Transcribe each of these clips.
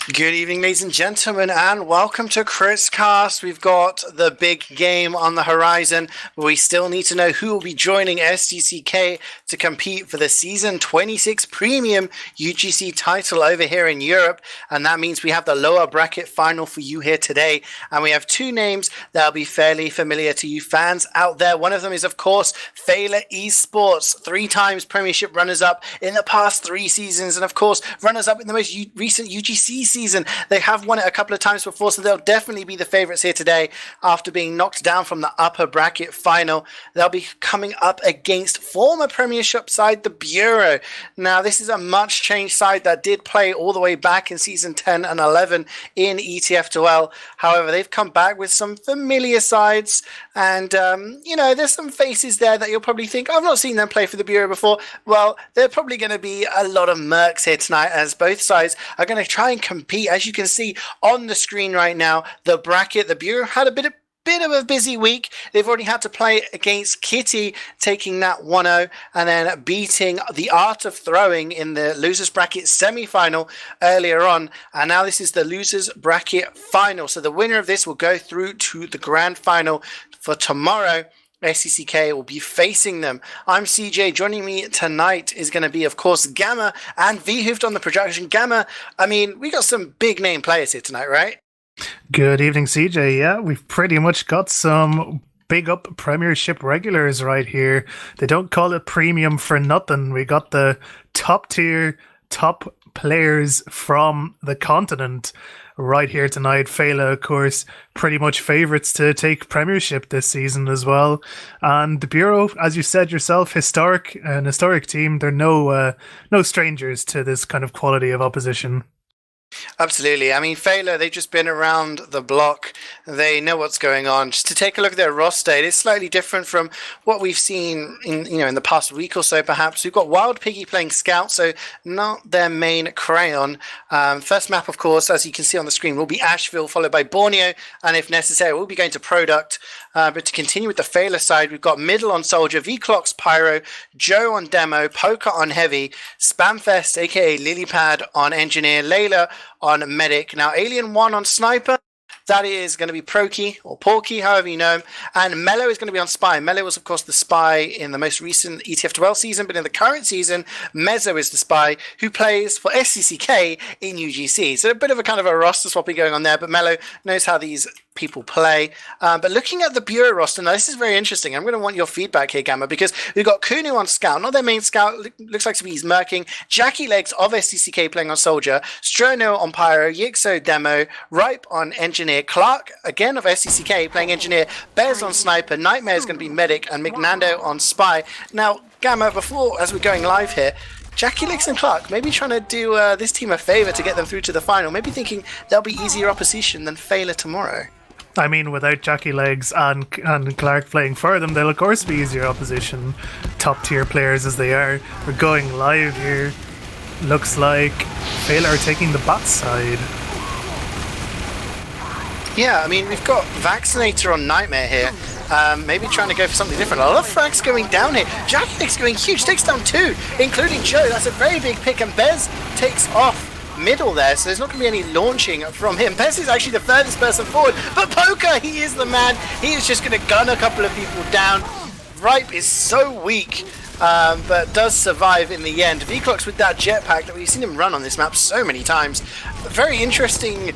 Good evening, ladies and gentlemen, and welcome to Cast. We've got the big game on the horizon, but we still need to know who will be joining SGCK to compete for the Season 26 Premium UGC title over here in Europe, and that means we have the lower bracket final for you here today, and we have two names that will be fairly familiar to you fans out there. One of them is, of course, Feila eSports, 3 times Premiership runners-up in the past 3 seasons, and of course, runners-up in the most recent UGC season. They have won it a couple of times before, so they'll definitely be the favourites here today after being knocked down from the upper bracket final. They'll be coming up against former Premiership side, the Bureau. Now, this is a much changed side that did play all the way back in season 10 and 11 in ETF2L. However, they've come back with some familiar sides, and there's some faces there that you'll probably think, I've not seen them play for the Bureau before. Well, they're probably going to be a lot of mercs here tonight, as both sides are going to try and compete. As you can see on the screen right now, the bracket, the Bureau had a bit of a busy week. They've already had to play against Kitty, taking that 1-0 and then beating the Art of Throwing in the losers bracket semi-final earlier on, and now this is the losers bracket final. So the winner of this will go through to the grand final for tomorrow. SCCK will be facing them. I'm CeeJaey. Joining me tonight is going to be, of course, Gamma and Wiethoofd on the production. Gamma, we got some big name players here tonight, right? Good evening, CeeJaey. Yeah, we've pretty much got some big up Premiership regulars right here. They don't call it premium for nothing. We got the top tier, top players from the continent right here tonight. Feila, of course, pretty much favourites to take Premiership this season as well. And the Bureau, as you said yourself, historic team. They're no strangers to this kind of quality of opposition. Absolutely. Feila, they've just been around the block. They know what's going on. Just to take a look at their roster, it is slightly different from what we've seen in the past week or so, perhaps. We've got Wild Piggy playing Scout, so not their main crayon. First map, of course, as you can see on the screen, will be Asheville, followed by Borneo, and if necessary, we'll be going to Product. But to continue with the Feila side, we've got Middle on Soldier, V-Clocks Pyro, Joe on Demo, Poker on Heavy, Spamfest, aka Lilypad on Engineer, Layla on Medic. Now, Alien 1 on Sniper. That is going to be Proki or Porky, however you know him. And Mello is going to be on Spy. Mello was, of course, the Spy in the most recent ETF12 season, but in the current season, Mezzo is the Spy who plays for SCCK in UGC. So a bit of a kind of a roster swapping going on there, but Mello knows how these people play. But looking at the Bureau roster, now this is very interesting. I'm going to want your feedback here, Gamma, because we've got Kunu on Scout, not their main Scout, looks like he's murking. Jackie Legs of SCCK playing on Soldier, Strono on Pyro, Yixo Demo, Ripe on Engineer, Clark again of SCCK playing Engineer, Bez on Sniper, Nightmare is going to be Medic, and McNando on Spy. Now, Gamma, before, as we're going live here, Jackie Legs and Clark maybe trying to do this team a favour to get them through to the final, maybe thinking they'll be easier opposition than Feila tomorrow. Without Jackie Legs and Clark playing for them, they'll of course be easier opposition, top tier players as they are. We're going live here. Looks like Feila are taking the bat side. Yeah, we've got Vaccinator on Nightmare here. Maybe trying to go for something different. A lot of frags going down here. Jackie Legs going huge, takes down 2, including Joe. That's a very big pick, and Bez takes off middle there, so there's not going to be any launching from him. Bez is actually the furthest person forward, but Poker, he is the man. He is just going to gun a couple of people down. Ripe is so weak, but does survive in the end. V-Clocks with that jetpack that we've seen him run on this map so many times. Very interesting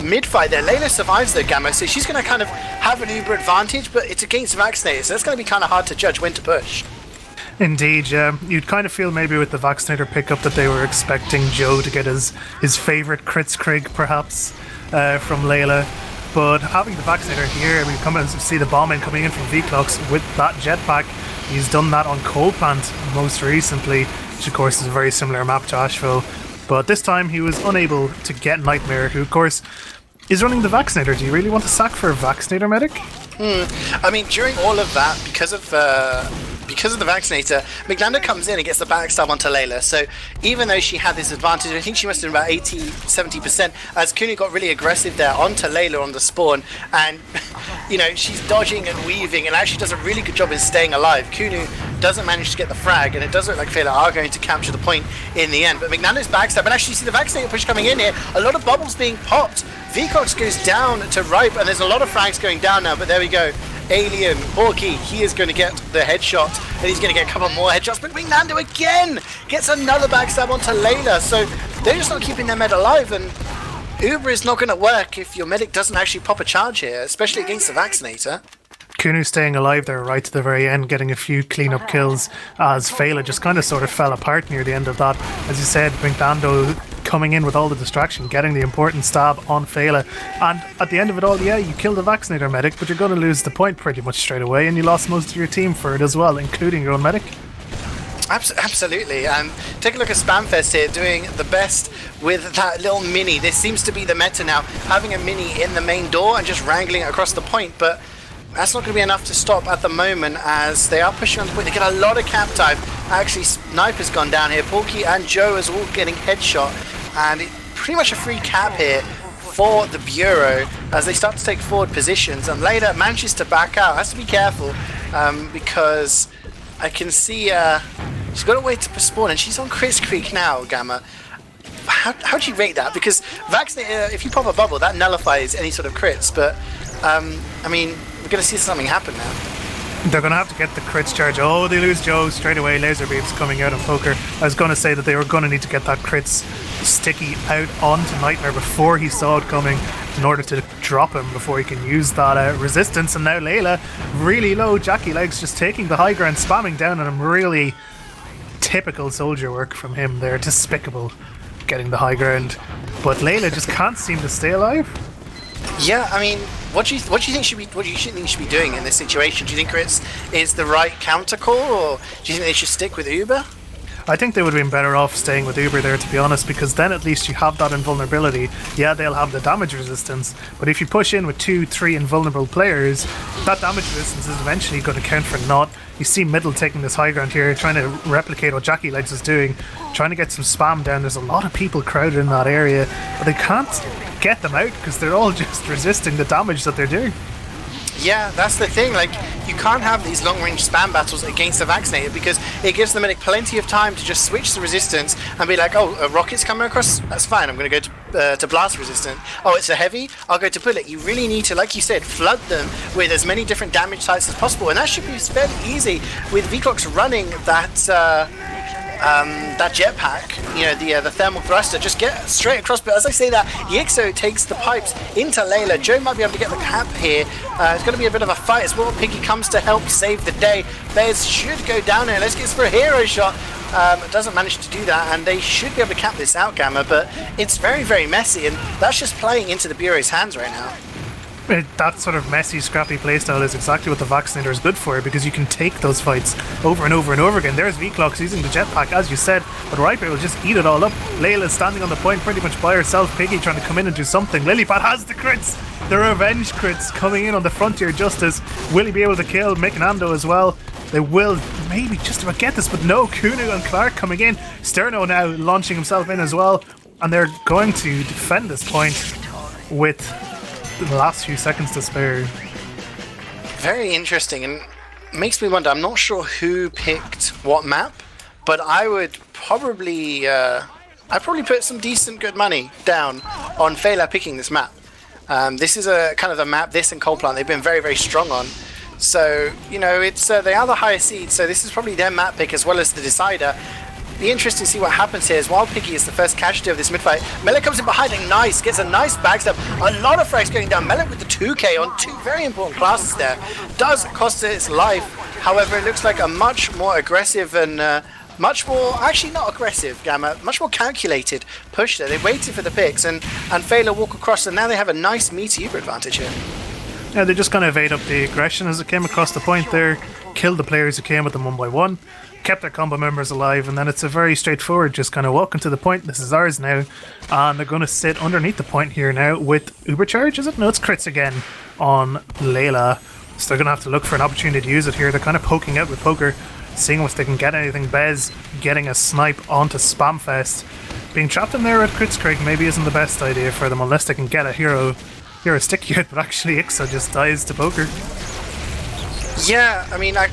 mid-fight there. Layla survives though, Gamma, so she's going to kind of have an uber advantage, but it's against Vaccinator, so it's going to be kind of hard to judge when to push. Indeed, yeah. You'd kind of feel maybe with the Vaccinator pickup that they were expecting Joe to get his favourite Kritzkrieg, perhaps, from Layla. But having the Vaccinator here, we come and see the bombing coming in from V-Clocks with that jetpack. He's done that on Cold Plant most recently, which of course is a very similar map to Asheville. But this time he was unable to get Nightmare, who of course is running the Vaccinator. Do you really want to sack for a Vaccinator medic? During all of that, because of because of the vaccinator, Miglander comes in and gets the backstab onto Layla. So even though she had this advantage, I think she must have been about 80-70%, as Kunu got really aggressive there onto Layla on the spawn, and she's dodging and weaving and actually does a really good job in staying alive. Kunu doesn't manage to get the frag, and it does look like Feila are going to capture the point in the end. But Miglander's backstab, and actually you see the vaccinator push coming in here, a lot of bubbles being popped. Viethoofd goes down to Ripe, and there's a lot of frags going down now, but there we go. Alien, Porky, he is going to get the headshot, and he's going to get a couple more headshots, but Miglander again gets another backstab onto Layla, so they're just not keeping their med alive, and Uber is not going to work if your medic doesn't actually pop a charge here, especially against the vaccinator. Kunu staying alive there right to the very end, getting a few clean-up kills as Feila just kind of sort of fell apart near the end of that. As you said, Miglander coming in with all the distraction, getting the important stab on Feila, and at the end of it all, you killed the vaccinator medic, but you're going to lose the point pretty much straight away, and you lost most of your team for it as well, including your own medic. Absolutely, and take a look at Spamfest here, doing the best with that little mini. This seems to be the meta now, having a mini in the main door and just wrangling it across the point, but that's not going to be enough to stop at the moment as they are pushing on the point. They get a lot of cap time. Actually, Sniper's gone down here. Porky and Joe is all getting headshot, and pretty much a free cap here for the Bureau as they start to take forward positions, and later manages to back out. Has to be careful because I can see she's got to wait to spawn, and she's on Chris Creek now, Gamma. How do you rate that? Because Vaccinator, if you pop a bubble, that nullifies any sort of crits, but I mean, we're going to see something happen now. They're going to have to get the crits charge. Oh, they lose Joe straight away. Laser beams coming out on Poker. I was going to say that they were going to need to get that crits sticky out onto Nightmare before he saw it coming in order to drop him before he can use that resistance. And now Layla, really low. Jackie Legs just taking the high ground, spamming down on him. Really typical soldier work from him there. Despicable getting the high ground. But Layla just can't seem to stay alive. Yeah, I mean, what do you think should be doing in this situation? Do you think crits is the right counter call, or do you think they should stick with Uber? I think they would have been better off staying with Uber there, to be honest, because then at least you have that invulnerability. Yeah, they'll have the damage resistance, but if you push in with 2-3 invulnerable players, that damage resistance is eventually going to count for naught. You see Middle taking this high ground here, trying to replicate what Jackie Legs is doing, trying to get some spam down. There's a lot of people crowded in that area, but they can't get them out because they're all just resisting the damage that they're doing. Yeah, that's the thing. Like, you can't have these long-range spam battles against the vaccinated because it gives the medic plenty of time to just switch the resistance and be like, oh, a rocket's coming across? That's fine, I'm going to go to blast resistant. Oh, it's a heavy? I'll go to bullet. You really need to, like you said, flood them with as many different damage types as possible, and that should be fairly easy with Viethoofd running that jetpack, the thermal thruster, just get straight across. But as I say that, Yixo takes the pipes into Layla. Joe might be able to get the cap here. It's going to be a bit of a fight as well. Piggy comes to help save the day. Bears should go down here. Let's get for a hero shot. Doesn't manage to do that, and they should be able to cap this out, Gamma, but it's very, very messy, and that's just playing into the Bureau's hands right now. That sort of messy, scrappy playstyle is exactly what the Vaccinator is good for, because you can take those fights over and over and over again. There's Vclox using the jetpack, as you said, but Riper will just eat it all up. Layla's standing on the point pretty much by herself. Piggy trying to come in and do something. Lilypad has the crits! The revenge crits coming in on the Frontier Justice. Will he be able to kill Mikanando as well? They will maybe just about get this, but no, Kunu and Clark coming in. Sterno now launching himself in as well, and they're going to defend this point with the last few seconds to spare. Very interesting, and makes me wonder. I'm not sure who picked what map, but I would probably I'd probably put some decent good money down on Feila picking this map. This is a kind of the map this and Coal Plant they've been very, very strong on. So, it's they are the higher seed, so this is probably their map pick as well as the decider. Be interesting to see what happens here as while Piggy is the first casualty of this mid-fight. Melek comes in behind and nice, gets a nice backstab. A lot of frags going down. Melek with the 2k on two very important classes there. Does cost it its life. However, it looks like a much more aggressive and much more, actually not aggressive, Gamma, much more calculated push there. They waited for the picks and Feila walk across, and now they have a nice meaty Uber advantage here. Yeah, they just kind of ate up the aggression as it came across the point there, killed the players who came with them one by one, kept their combo members alive, and then it's a very straightforward, just kind of walking to the point. This is ours now, and they're going to sit underneath the point here now with Uber Charge, is it? No, it's crits again on Layla, so they're going to have to look for an opportunity to use it here. They're kind of poking out with Poker, seeing if they can get anything. Bez getting a snipe onto Spamfest. Being trapped in there at Kritzkrieg maybe isn't the best idea for them unless they can get a hero stick hit, but actually Ixa just dies to poker. Yeah, I mean, I'm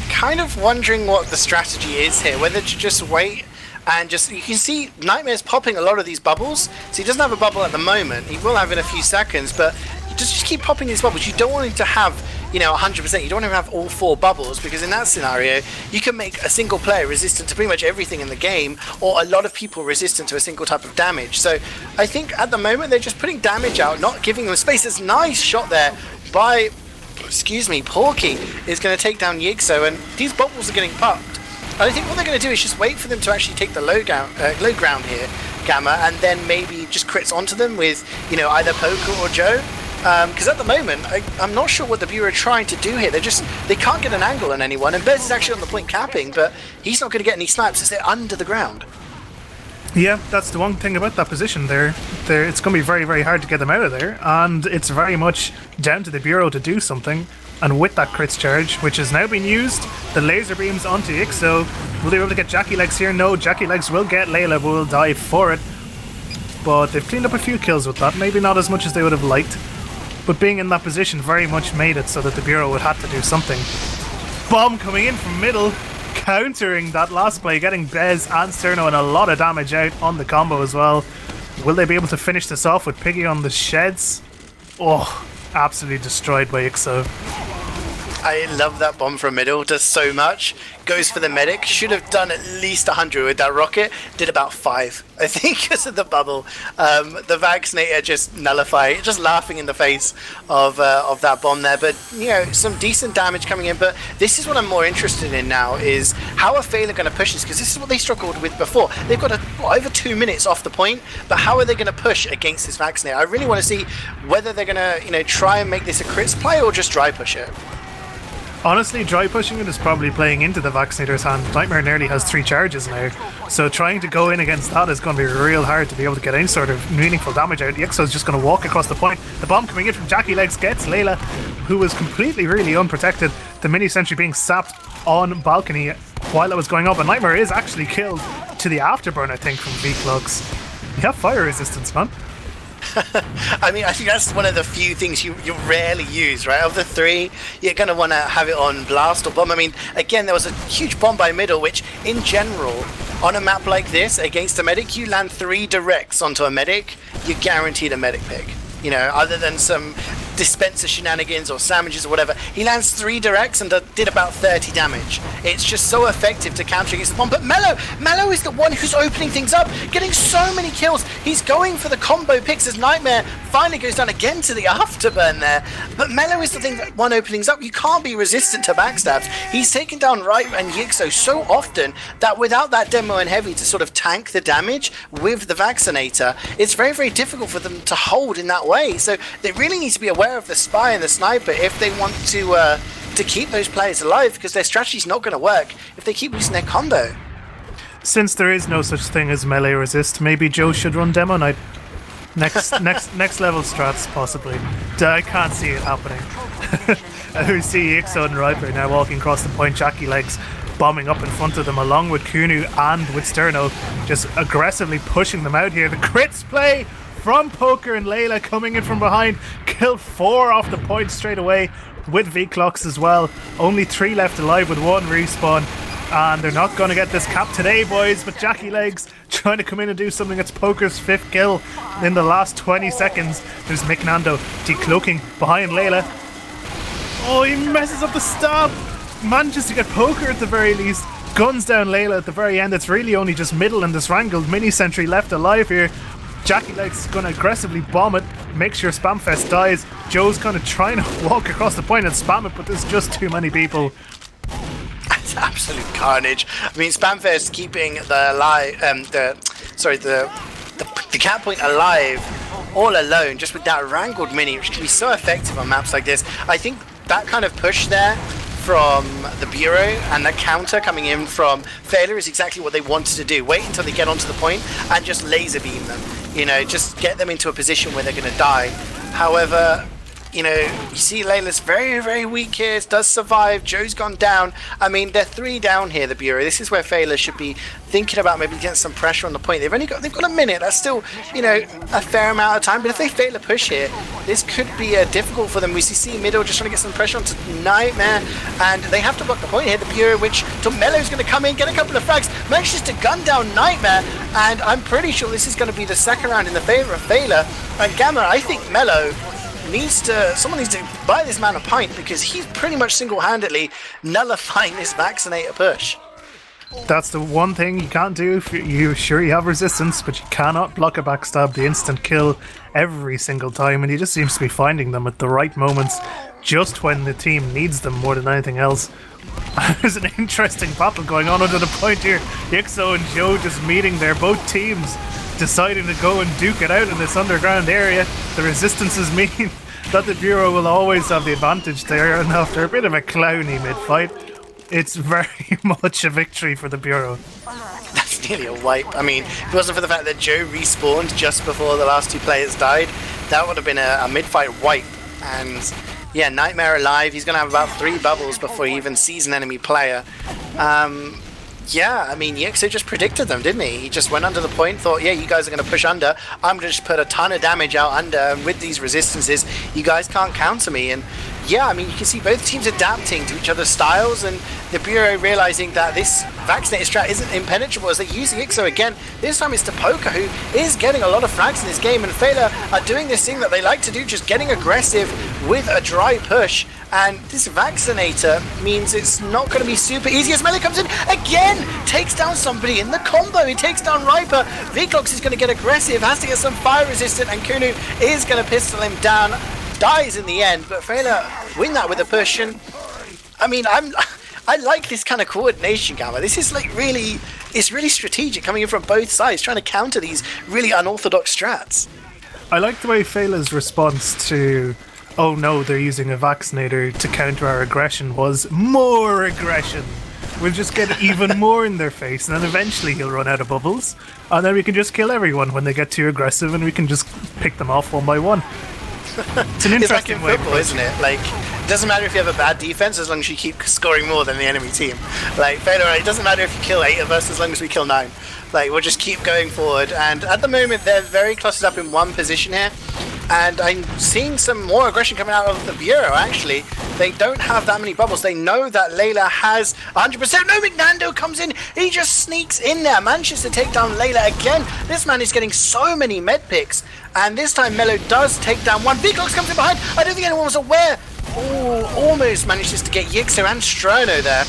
kind of wondering what the strategy is here, whether to just wait and just, you can see Nightmare's popping a lot of these bubbles, so he doesn't have a bubble at the moment, he will have in a few seconds, but you just keep popping these bubbles. You don't want him to have, 100%, you don't want him to have all 4 bubbles, because in that scenario, you can make a single player resistant to pretty much everything in the game, or a lot of people resistant to a single type of damage. So I think at the moment they're just putting damage out, not giving them space. There's a nice shot there by, Porky is going to take down Yigso, and these bubbles are getting popped. I think what they're going to do is just wait for them to actually take the low ground here, Gamma, and then maybe just crits onto them with, either Poker or Joe. Because at the moment, I'm not sure what the Bureau are trying to do here. They can't get an angle on anyone, and Bez is actually on the point capping, but he's not going to get any snipes as they're under the ground. Yeah, that's the one thing about that position there. It's going to be very, very hard to get them out of there, and it's very much down to the Bureau to do something. And with that crits charge, which has now been used, the laser beams onto Ixo. Will they be able to get Jackie Legs here? No, Jackie Legs will get Layla, but will die for it. But they've cleaned up a few kills with that, maybe not as much as they would have liked. But being in that position very much made it so that the Bureau would have to do something. Bomb coming in from middle, countering that last play, getting Bez and Sterno and a lot of damage out on the combo as well. Will they be able to finish this off with Piggy on the sheds? Oh, absolutely destroyed by Ixo. I love that bomb from middle, does so much. Goes for the medic, should have done at least 100 with that rocket, did about 5, I think, because of the bubble. The vaccinator just nullified, just laughing in the face of that bomb there. But, some decent damage coming in. But this is what I'm more interested in now, is how are Feila going to push this? Because this is what they struggled with before. They've got over 2 minutes off the point, but how are they going to push against this vaccinator? I really want to see whether they're going to, try and make this a crits play or just dry push it. Honestly, dry pushing it is probably playing into the vaccinator's hand. Nightmare nearly has 3 charges now, so trying to go in against that is going to be real hard to be able to get any sort of meaningful damage out. Yixo is just going to walk across the point. The bomb coming in from Jackie Legs gets Layla, who was completely really unprotected. The mini sentry being sapped on balcony while it was going up, and Nightmare is actually killed to the afterburn, I think, from V-Clux. You have fire resistance, man. I mean, I think that's one of the few things you rarely use, right? Of the 3, you're going to want to have it on blast or bomb. I mean, again, there was a huge bomb by middle, which in general, on a map like this, against a medic, you land 3 directs onto a medic, you're guaranteed a medic pick. Other than some dispenser shenanigans or sandwiches or whatever, he lands 3 directs and did about 30 damage. It's just so effective to counter against the bomb. But Mello is the one who's opening things up, getting so many kills. He's going for the combo picks as Nightmare finally goes down again to the afterburn there. But Mello is the thing that one openings up. You can't be resistant to backstabs. He's taken down Right and Yigso so often that without that demo and heavy to sort of tank the damage with the vaccinator, it's very, very difficult for them to hold in that way. So they really need to be aware of the spy and the sniper if they want to keep those players alive, because their strategy's not going to work if they keep using their combo. Since there is no such thing as melee resist, maybe Joe should run Demo Knight. Next level strats, possibly. I can't see it happening. We see Ixo and Riper now walking across the point, Jackie Legs bombing up in front of them along with Kunu and with Sterno, just aggressively pushing them out here. The crits play from Poker and Layla coming in from behind. Kill 4 off the point straight away with V-Clux as well. Only 3 left alive with 1 respawn. And they're not going to get this cap today, boys. But Jackie Legs trying to come in and do something. It's Poker's 5th kill in the last 20 seconds. There's Mick Nando decloaking behind Layla. Oh, he messes up the stab. Manages to get Poker at the very least. Guns down Layla at the very end. It's really only just middle and this wrangled mini sentry left alive here. Jackie Legs is going to aggressively bomb it, make sure Spamfest dies. Joe's kind of trying to walk across the point and spam it, but there's just too many people. It's absolute carnage. I mean, Spamfest keeping the cap point alive all alone, just with that wrangled mini, which can be so effective on maps like this. I think that kind of push there from the Bureau and the counter coming in from Feila is exactly what they wanted to do. Wait until they get onto the point and just laser beam them. Just get them into a position where they're going to die. However, you know, you see Layla's very, very weak here. Does survive. Joe's gone down. I mean, they're 3 down here, the Bureau. This is where Feila should be thinking about maybe getting some pressure on the point. They've got a minute. That's still, you know, a fair amount of time. But if they fail a push here, this could be difficult for them. We see middle just trying to get some pressure onto Nightmare, and they have to block the point here. The Bureau, which Mello's going to come in, get a couple of frags, manages to gun down Nightmare, and I'm pretty sure this is going to be the second round in the favor of Feila. And Gamma, I think Mello someone needs to buy this man a pint, because he's pretty much single-handedly nullifying this vaccinator push. That's the one thing you can't do. You have resistance, but you cannot block a backstab, the instant kill every single time, and he just seems to be finding them at the right moments, just when the team needs them more than anything else. There's an interesting battle going on under the point here. Yixo and Joe just meeting there, both teams deciding to go and duke it out in this underground area. The resistances mean that the Bureau will always have the advantage there, and after a bit of a clowny mid-fight, it's very much a victory for the Bureau. That's nearly a wipe. I mean, if it wasn't for the fact that Joe respawned just before the last 2 players died, that would have been a mid-fight wipe. And yeah, Nightmare alive. He's going to have about 3 bubbles before he even sees an enemy player. Yeah, I mean, Yixo just predicted them, didn't he? He just went under the point, thought, yeah, you guys are going to push under. I'm going to just put a ton of damage out under, and with these resistances, you guys can't counter me. And yeah, I mean, you can see both teams adapting to each other's styles, and the Bureau realizing that this vaccinated strat isn't impenetrable as they use Yixo again. This time it's to Poker, who is getting a lot of frags in this game, and Feila are doing this thing that they like to do, just getting aggressive with a dry push. And this vaccinator means it's not going to be super easy as Melee comes in again, takes down somebody in the combo. He takes down Riper. Viclox is going to get aggressive, has to get some fire resistant, and Kunu is going to pistol him down. Dies in the end, but Feila win that with a push. And I mean, I like this kind of coordination, Gamma. This is like it's really strategic coming in from both sides, trying to counter these really unorthodox strats. I like the way Feila's response to, oh no, they're using a vaccinator to counter our aggression, was more aggression. We'll just get even more in their face, and then eventually he'll run out of bubbles, and then we can just kill everyone when they get too aggressive, and we can just pick them off one by one. It's an interesting way, football, isn't it? Like, it doesn't matter if you have a bad defense as long as you keep scoring more than the enemy team. Like, Feila, it doesn't matter if you kill 8 of us as long as we kill 9. Like, we'll just keep going forward. And at the moment, they're very clustered up in one position here. And I'm seeing some more aggression coming out of the Bureau, actually. They don't have that many bubbles. They know that Layla has 100%. No, McNando comes in. He just sneaks in there. Manages to take down Layla again. This man is getting so many med picks. And this time, Mello does take down one. Viclox comes in behind. I don't think anyone was aware. Oh, almost manages to get Yixo and Strono there.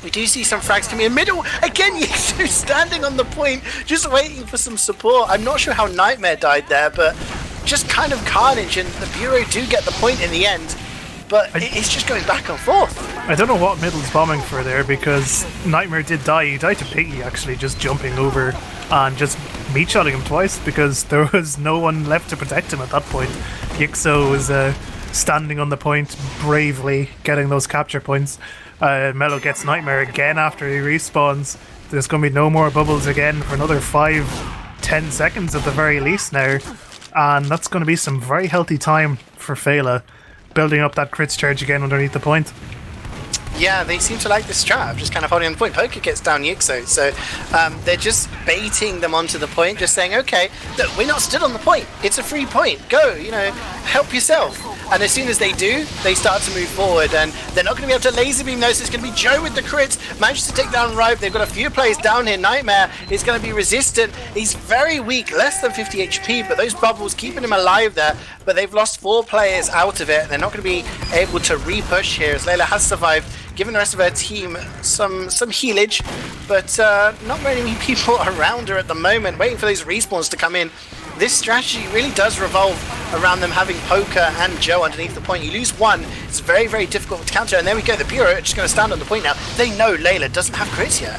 We do see some frags coming in middle. Again, Yixo standing on the point, just waiting for some support. I'm not sure how Nightmare died there, but just kind of carnage, and the Bureau do get the point in the end, but it's just going back and forth. I don't know what middle's bombing for there, because Nightmare did die. He died to Piggy, actually, just jumping over and just meat-shotting him twice, because there was no one left to protect him at that point. Yixo was standing on the point, bravely getting those capture points. Mello gets Nightmare again after he respawns. There's going to be no more bubbles again for another 5-10 seconds at the very least now. And that's going to be some very healthy time for Feila, building up that crits charge again underneath the point. Yeah, they seem to like this strat of just kind of holding on the point. Poker gets down Yixo, so they're just baiting them onto the point, just saying, okay, look, we're not stood on the point. It's a free point. Go, help yourself. And as soon as they do, they start to move forward, and they're not going to be able to laser beam those. It's going to be Joe with the crits, manages to take down Ripe. They've got a few players down here. Nightmare is going to be resistant. He's very weak, less than 50 HP, but those bubbles keeping him alive there. But they've lost 4 players out of it. They're not going to be able to re-push here, as Layla has survived, giving the rest of her team some healage, but not very many people around her at the moment, waiting for those respawns to come in. This strategy really does revolve around them having Poker and Joe underneath the point. You lose one, it's very, very difficult to counter, and there we go, the Bureau are just going to stand on the point now. They know Layla doesn't have crits yet.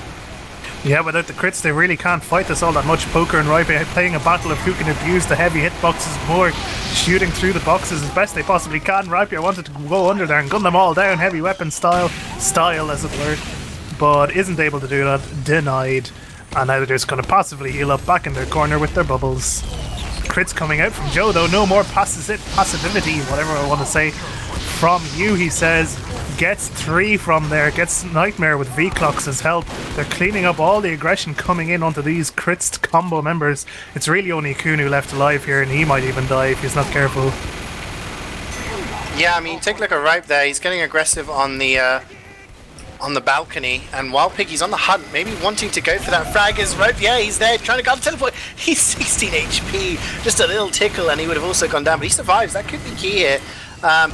Yeah, without the crits, they really can't fight this all that much. Poker and Ripe playing a battle of who can abuse the heavy hitboxes more, shooting through the boxes as best they possibly can. Ripe wanted to go under there and gun them all down, heavy weapon style as it were, but isn't able to do that, denied. And now they're just going to passively heal up back in their corner with their bubbles. crits coming out from Joe, though. No more passivity, whatever I want to say, from you, he says. Gets 3 from there, gets Nightmare with V-Clocks as help. They're cleaning up all the aggression coming in onto these crits combo members. It's really only Kunu left alive here, and he might even die if he's not careful. Yeah, I mean, take a look at Ripe there. He's getting aggressive on the balcony, and while Piggy's on the hunt, maybe wanting to go for that frag is Ripe. Yeah, he's there trying to go to teleport. He's 16 HP, just a little tickle, and he would have also gone down, but he survives. That could be key here.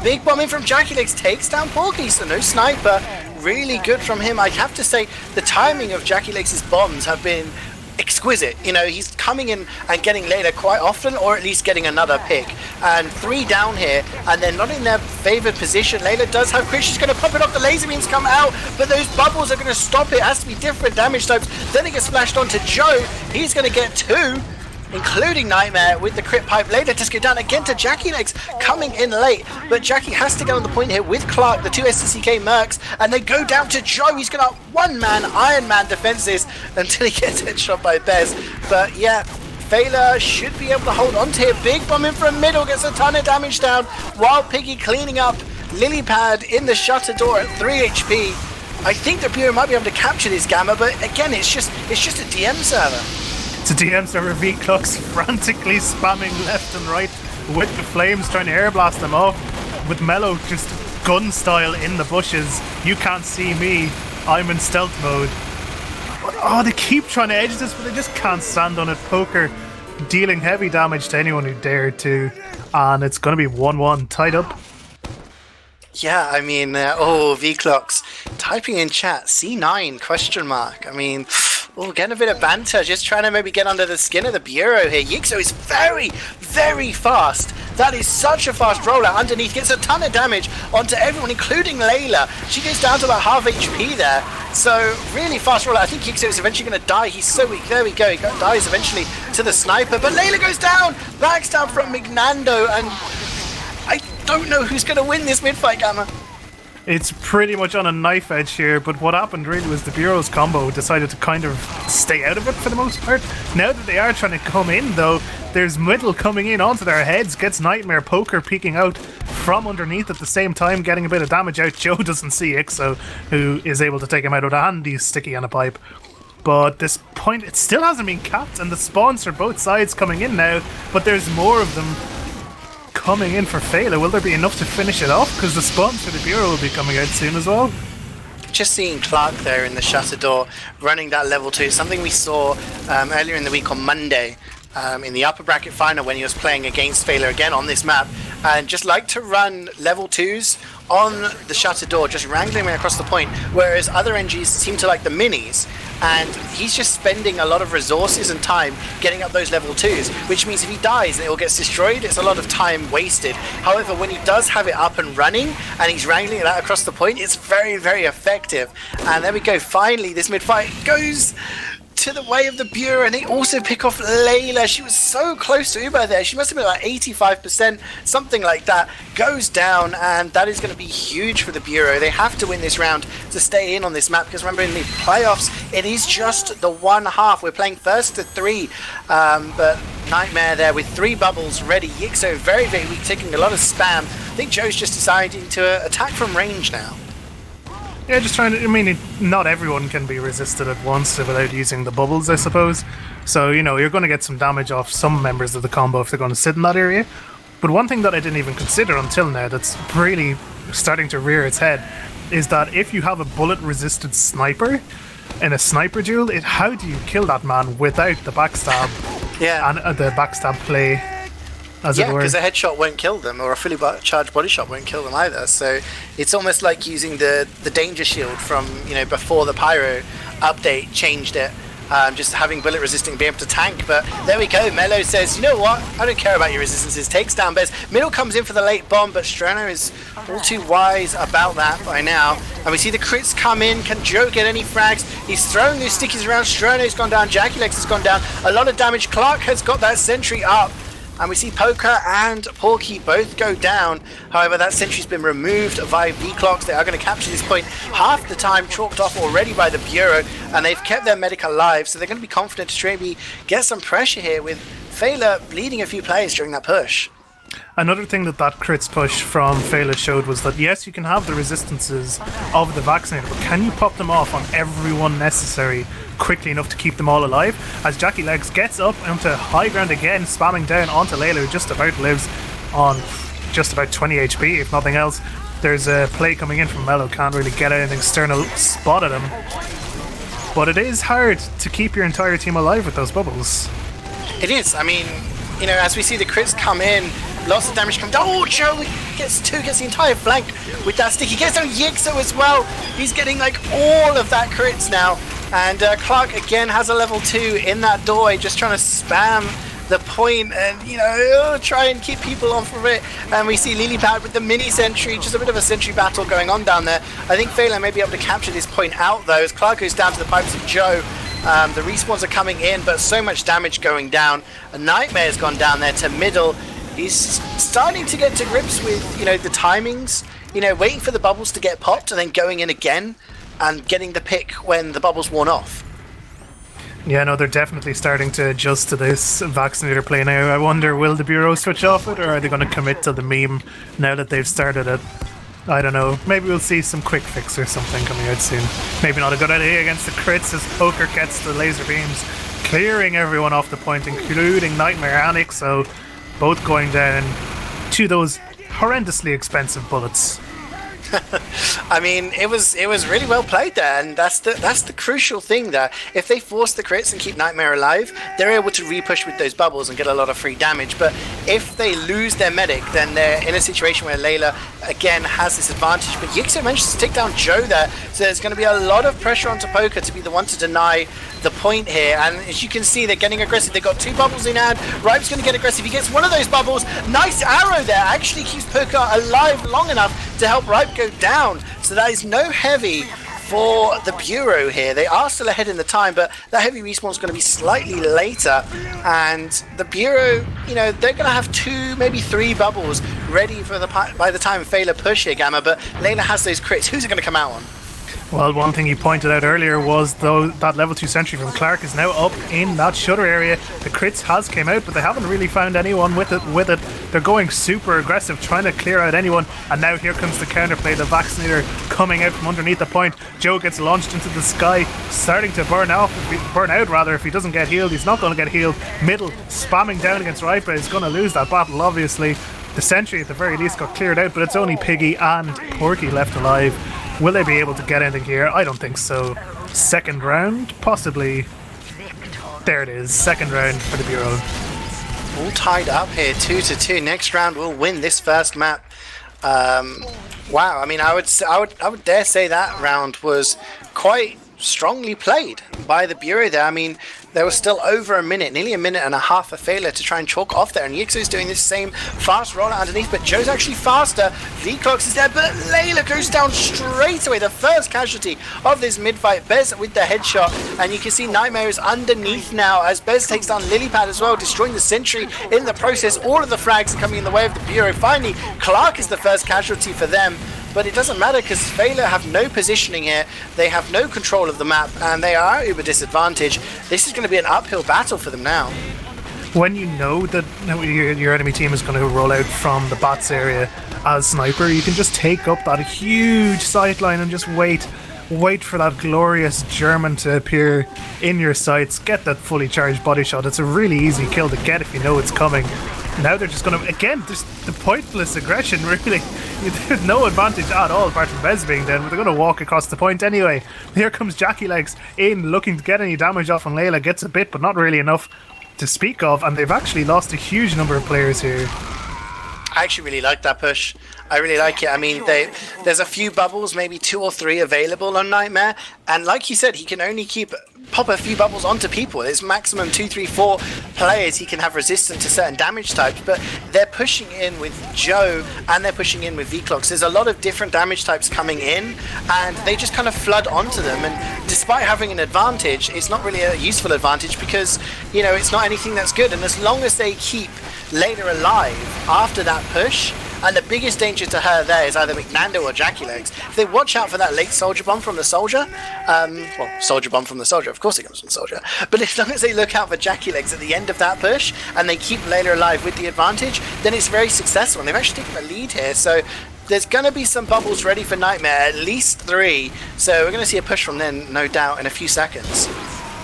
Big bomb in from Jackie Legs, takes down Porky, so no sniper. Really good from him. I have to say, the timing of Jackie Legs' bombs have been exquisite. You know, he's coming in and getting Layla quite often, or at least getting another pick. And 3 down here, and they're not in their favored position. Layla does have crit, she's going to pop it off, the laser beams come out, but those bubbles are going to stop it. It has to be different damage types. Then it gets splashed onto Joe, he's going to get 2. Including Nightmare with the crit pipe. Later just go down again to Jackie Legs, coming in late, but Jackie has to get on the point here with Clark, the 2 STCK mercs, and they go down to Joe. He's gonna one-man Iron Man defenses until he gets headshot by Bez. But yeah, Feila should be able to hold on to it. Big bomb in from middle, gets a ton of damage down, while Piggy cleaning up Lily Pad in the shutter door at 3 HP. I think the Bureau might be able to capture this Gamma, but again, it's just a DM server. It's a DM server. V-Clocks frantically spamming left and right with the flames, trying to air blast them off. With Mello just gun style in the bushes. You can't see me. I'm in stealth mode. Oh, they keep trying to edge this, but they just can't stand on it. Poker dealing heavy damage to anyone who dared to. And it's going to be 1-1, tied up. Yeah, I mean, V-Clocks typing in chat, C9, question mark. I mean, getting a bit of banter, just trying to maybe get under the skin of the Bureau here. Yixo is very, very fast. That is such a fast rollout underneath. Gets a ton of damage onto everyone, including Layla. She goes down to about half HP there. So, really fast rollout. I think Yixo is eventually going to die. He's so weak. There we go. He dies eventually to the sniper. But Layla goes down. Backstab from Mignando. And I don't know who's going to win this mid-fight, Gamma. It's pretty much on a knife edge here, but what happened really was the Bureau's combo decided to kind of stay out of it for the most part. Now that they are trying to come in, though, there's middle coming in onto their heads, gets Nightmare, Poker peeking out from underneath at the same time, getting a bit of damage out. Joe doesn't see Ixo, who is able to take him out with a handy sticky on a pipe. But this point, it still hasn't been capped, and the spawns for both sides coming in now, but there's more of them coming in for Feila. Will there be enough to finish it off? Because the spawns for the Bureau will be coming out soon as well. Just seeing Clark there in the shutter door running that level 2, something we saw earlier in the week on Monday in the upper bracket final when he was playing against Feila again on this map, and just like to run level 2s on the shutter door, just wrangling them across the point, whereas other NGs seem to like the minis, and he's just spending a lot of resources and time getting up those level 2s, which means if he dies and it all gets destroyed, it's a lot of time wasted. However, when he does have it up and running and he's wrangling it out across the point, it's very, very effective. And there we go, finally this mid-fight goes to the way of the Bureau, and they also pick off Layla. She was so close to Uber there. She must have been like 85%, something like that. Goes down, and that is going to be huge for the Bureau. They have to win this round to stay in on this map, because remember, in the playoffs, it is just the one half. We're playing first to 3, but Nightmare there with 3 bubbles ready. Yixo very, very weak, taking a lot of spam. I think Joe's just deciding to attack from range now. Yeah, just trying to, I mean, not everyone can be resisted at once without using the bubbles, I suppose. So, you know, you're going to get some damage off some members of the combo if they're going to sit in that area. But one thing that I didn't even consider until now that's really starting to rear its head is that if you have a bullet-resisted sniper in a sniper duel, how do you kill that man without the backstab? Yeah. And the backstab play, as it were. Yeah, because a headshot won't kill them, or a fully charged body shot won't kill them either. So it's almost like using the danger shield from, you know, before the Pyro update changed it. Just having bullet resisting, being able to tank. But there we go. Mello says, you know what? I don't care about your resistances. Takes down Bez. Middle comes in for the late bomb, but Strano is all too wise about that by now. And we see the crits come in. Can Joe get any frags? He's throwing those stickies around. Strano's gone down. Jackie Legs has gone down. A lot of damage. Clark has got that sentry up. And we see Poker and Porky both go down. However, that sentry's been removed via V-Clocks. They are going to capture this point half the time, chalked off already by the Bureau, and they've kept their medic alive, so they're going to be confident to maybe get some pressure here with Feila bleeding a few players during that push. Another thing that crits push from Feila showed was that yes, you can have the resistances of the vaccinator, but can you pop them off on everyone necessary quickly enough to keep them all alive? As Jackie Legs gets up onto high ground again, spamming down onto Layla, who just about lives on just about 20 HP, if nothing else. There's a play coming in from Mello, can't really get anything external spot at him. But it is hard to keep your entire team alive with those bubbles. It is. I mean, you know, as we see the crits come in, lots of damage come down. Oh, Joe gets the entire flank with that stick. He gets down Yixo as well. He's getting like all of that crits now. And Clark again has a level 2 in that doorway, just trying to spam the point and, you know, try and keep people on from it. And we see LilyPad with the mini sentry, just a bit of a sentry battle going on down there. I think Feila may be able to capture this point out though, as Clark goes down to the pipes of Joe. The respawns are coming in, but so much damage going down. A Nightmare's gone down there to middle. He's starting to get to grips with, you know, the timings, you know, waiting for the bubbles to get popped and then going in again and getting the pick when the bubbles worn off. Yeah, no, they're definitely starting to adjust to this vaccinator play now. I wonder, will the Bureau switch off it, or are they going to commit to the meme now that they've started it? I don't know. Maybe we'll see some quick fix or something coming out soon. Maybe not a good idea against the crits as Poker gets the laser beams, clearing everyone off the point, including Nightmare and Ixo, both going down to those horrendously expensive bullets. I mean, it was really well played there, and that's the crucial thing there. If they force the crits and keep Nightmare alive, they're able to repush with those bubbles and get a lot of free damage. But if they lose their medic, then they're in a situation where Layla again has this advantage. But Yixo manages to take down Joe there, so there's going to be a lot of pressure onto Poker to be the one to deny the point here. And as you can see, they're getting aggressive. They've got 2 bubbles in hand. Ripe's going to get aggressive. He gets one of those bubbles. Nice arrow there. Actually keeps Poker alive long enough to help Ripe go down. So that is no heavy for the Bureau here. They are still ahead in the time, but that heavy respawn is going to be slightly later. And the Bureau, you know, they're going to have 2, maybe 3 bubbles ready for by the time Feila push here, Gamma. But Layla has those crits. Who's it going to come out on? Well, one thing you pointed out earlier was though that level 2 sentry from Clark is now up in that shutter area. The crits has came out, but they haven't really found anyone with it. They're going super aggressive, trying to clear out anyone, and now here comes the counterplay. The vaccinator coming out from underneath the point. Joe gets launched into the sky, starting to burn out if he doesn't get healed. He's not going to get healed. Middle spamming down against Ripa is going to lose that battle, obviously. The sentry at the very least got cleared out, but it's only Piggy and Porky left alive. Will they be able to get anything here? I don't think so. Second round? Possibly. There it is. Second round for the Bureau. All tied up here, 2-2. Next round will win this first map. Wow, I mean, I would dare say that round was quite strongly played by the Bureau there. I mean, there was still over a minute, nearly a minute and a half of Feila to try and chalk off there, and Yixo's doing this same fast rollout underneath, but Joe's actually faster. V-Clocks is there, but Layla goes down straight away, the first casualty of this mid-fight. Bez with the headshot, and you can see Nightmare is underneath now as Bez takes down LilyPad as well, destroying the sentry in the process. All of the frags are coming in the way of the Bureau. Finally, Clark is the first casualty for them. But it doesn't matter because Feila have no positioning here, they have no control of the map, and they are at uber disadvantage. This is going to be an uphill battle for them now. When you know that your enemy team is going to roll out from the bots area as sniper, you can just take up that huge sight line and just wait for that glorious German to appear in your sights, get that fully charged body shot. It's a really easy kill to get if you know it's coming. Now they're just going to, again, just the pointless aggression, really. There's no advantage at all apart from Bez being dead, but they're going to walk across the point anyway. Here comes Jackie Legs in, looking to get any damage off, and Layla gets a bit, but not really enough to speak of, and they've actually lost a huge number of players here. I actually really like that push. I really like it. I mean, there's a few bubbles, maybe 2 or 3 available on Nightmare, and like you said, he can only pop a few bubbles onto people. There's maximum 2, 3, 4 players he can have resistant to certain damage types, but they're pushing in with Joe and they're pushing in with V-Clocks. There's a lot of different damage types coming in, and they just kind of flood onto them, and despite having an advantage, it's not really a useful advantage because, you know, it's not anything that's good, and as long as they keep Layla alive after that push, And the biggest danger to her there is either McNando or Jackie Legs. If they watch out for that late Soldier Bomb from the Soldier, Soldier Bomb from the Soldier, of course it comes from the Soldier, but as long as they look out for Jackie Legs at the end of that push, and they keep Layla alive with the advantage, then it's very successful, and they've actually taken the lead here, so there's going to be some bubbles ready for Nightmare, at least 3, so we're going to see a push from them, no doubt, in a few seconds.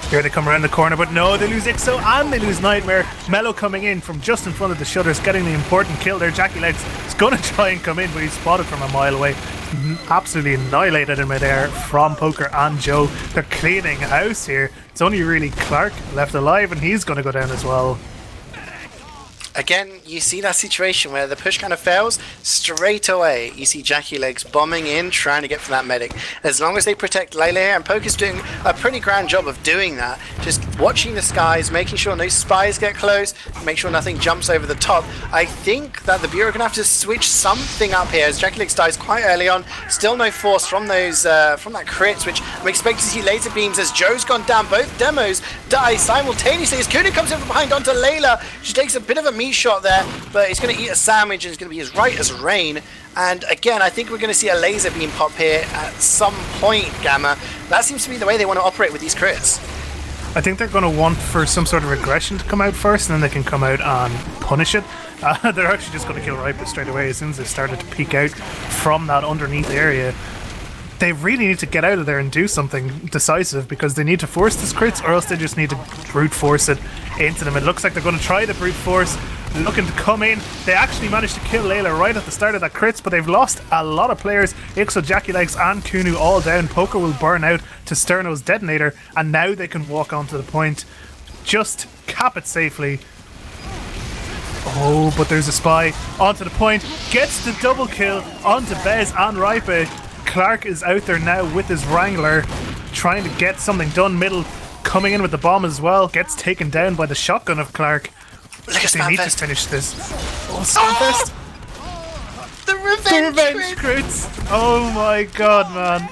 Here they come around the corner, but no, they lose Ixo and they lose Nightmare. Mello coming in from just in front of the shutters, getting the important kill there. Jackie Legs is going to try and come in, but he's spotted from a mile away. Absolutely annihilated in midair from Poker and Joe. They're cleaning house here. It's only really Clark left alive, and he's going to go down as well. Again, you see that situation where the push kind of fails, straight away you see Jackie Legs bombing in, trying to get for that medic. As long as they protect Layla here, and Poker's doing a pretty grand job of doing that, just watching the skies, making sure no spies get close, make sure nothing jumps over the top. I think that the Bureau are going to have to switch something up here, as Jackie Legs dies quite early on. Still no force from those from that crits, which I'm expecting to see laser beams as Joe's gone down. Both demos die simultaneously as Kudu comes in from behind onto Layla. She takes a bit of a meat shot there, but he's going to eat a sandwich and it's going to be as right as rain. And again, I think we're going to see a laser beam pop here at some point, Gamma. That seems to be the way they want to operate with these crits. I think they're going to want for some sort of regression to come out first, and then they can come out and punish it. They're actually just going to kill Riper straight away as soon as they started to peek out from that underneath area. They really need to get out of there and do something decisive, because they need to force this crits, or else they just need to brute force it into them. It looks like they're going to try the brute force, looking to come in. They actually managed to kill Layla right at the start of that crits, but they've lost a lot of players. Ixo, Jackie Legs and Kunu all down. Poker will burn out to Sterno's detonator, and now they can walk onto the point. Just cap it safely. Oh, but there's a spy onto the point. Gets the double kill onto Bez and Ripe. Clark is out there now with his Wrangler, trying to get something done. Middle coming in with the bomb as well. Gets taken down by the shotgun of Clark. Look at They need to finish this. Oh, Spamfest! The revenge crits! Oh my god, man.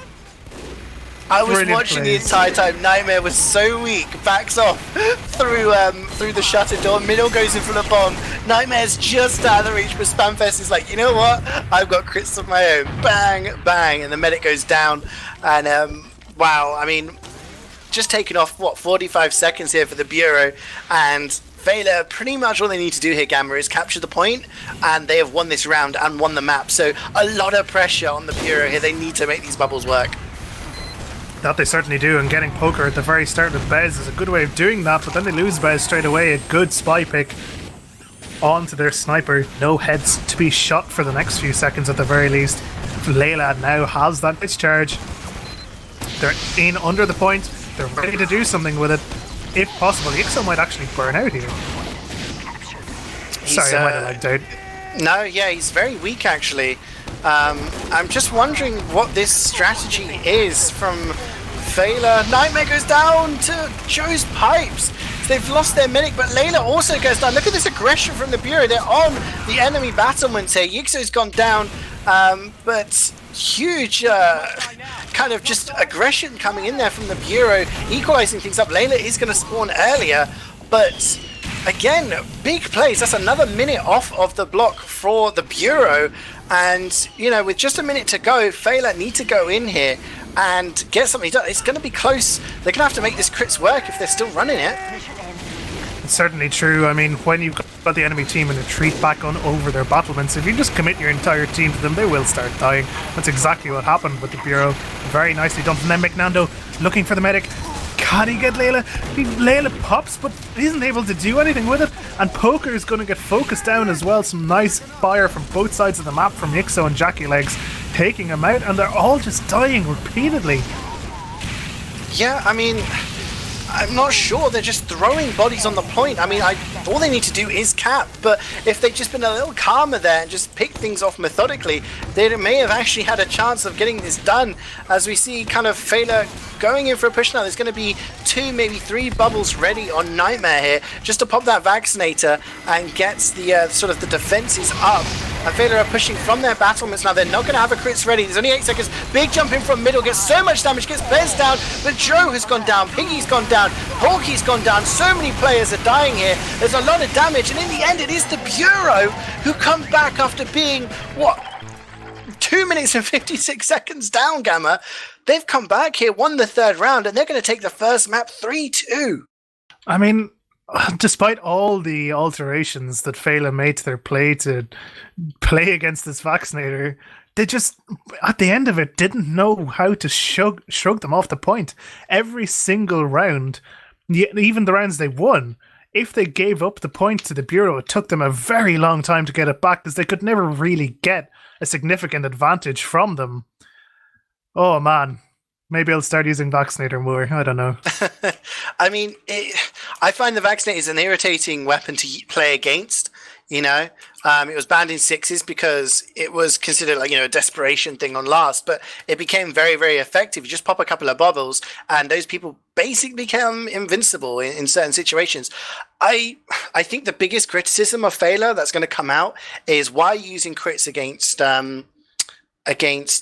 I was Brilliant watching plays. the entire time. Nightmare was so weak. Backs off through the shutter door. Middle goes in for the bomb. Nightmare's just out of the reach, but Spamfest is like, you know what? I've got crits of my own. Bang, bang, and the medic goes down. And wow, I mean, just taking off 45 seconds here for the Bureau, and Feila, pretty much all they need to do here, Gamma, is capture the point, and they have won this round and won the map. So a lot of pressure on the Bureau here. They need to make these bubbles work. That they certainly do, and getting Poker at the very start with Bez is a good way of doing that, but then they lose Bez straight away. A good spy pick onto their sniper. No heads to be shot for the next few seconds at the very least. Layla now has that discharge. They're in under the point. They're ready to do something with it. If possible, Ixo might actually burn out here. Sorry, I might have lagged out. No, yeah, he's very weak actually. I'm just wondering what this strategy is from Feila. Nightmare goes down to Joe's pipes. They've lost their medic, but Layla also goes down. Look at this aggression from the Bureau. They're on the enemy battlements here. Yixo's gone down, but huge kind of just aggression coming in there from the Bureau, equalizing things up. Layla is going to spawn earlier, but again, big plays. That's another minute off of the block for the Bureau. And, you know, with just a minute to go, Feila need to go in here and get something done. It's going to be close. They're going to have to make this crits work if they're still running it. It's certainly true. I mean, when you've got the enemy team and retreat back on over their battlements, if you just commit your entire team to them, they will start dying. That's exactly what happened with the Bureau. Very nicely done from them. McNando looking for the medic. Can he get Layla? Layla pops, but isn't able to do anything with it. And Poker is going to get focused down as well. Some nice fire from both sides of the map from Ixo and Jackie Legs, taking him out, and they're all just dying repeatedly. Yeah, I mean, I'm not sure. They're just throwing bodies on the point. I mean, all they need to do is cap, but if they'd just been a little calmer there and just picked things off methodically, they may have actually had a chance of getting this done. As we see kind of Feila going in for a push now, there's going to be 2, maybe 3 bubbles ready on Nightmare here, just to pop that vaccinator and gets the sort of the defenses up And Feila are pushing from their battlements now. They're not going to have a crits ready. There's only 8 seconds. Big jump in from middle, gets so much damage, gets Bez down, but Joe has gone down, Piggy's gone down, Porky's gone down. So many players are dying here. There's a lot of damage, and in the end, it is the Bureau who come back after being, what, 2 minutes and 56 seconds down, Gamma. They've come back here, won the third round, and they're going to take the first map 3-2. I mean, despite all the alterations that Feila made to their play to play against this vaccinator, they just, at the end of it, didn't know how to shrug them off the point. Every single round, even the rounds they won, if they gave up the point to the Bureau, it took them a very long time to get it back because they could never really get a significant advantage from them. Oh, man. Maybe I'll start using Vaccinator more. I don't know. I mean, I find the Vaccinator is an irritating weapon to play against, you know. It was banned in 6s because it was considered like, you know, a desperation thing on last, but it became very, very effective. You just pop a couple of bubbles and those people basically become invincible in certain situations. I think the biggest criticism of Feila that's going to come out is why using crits against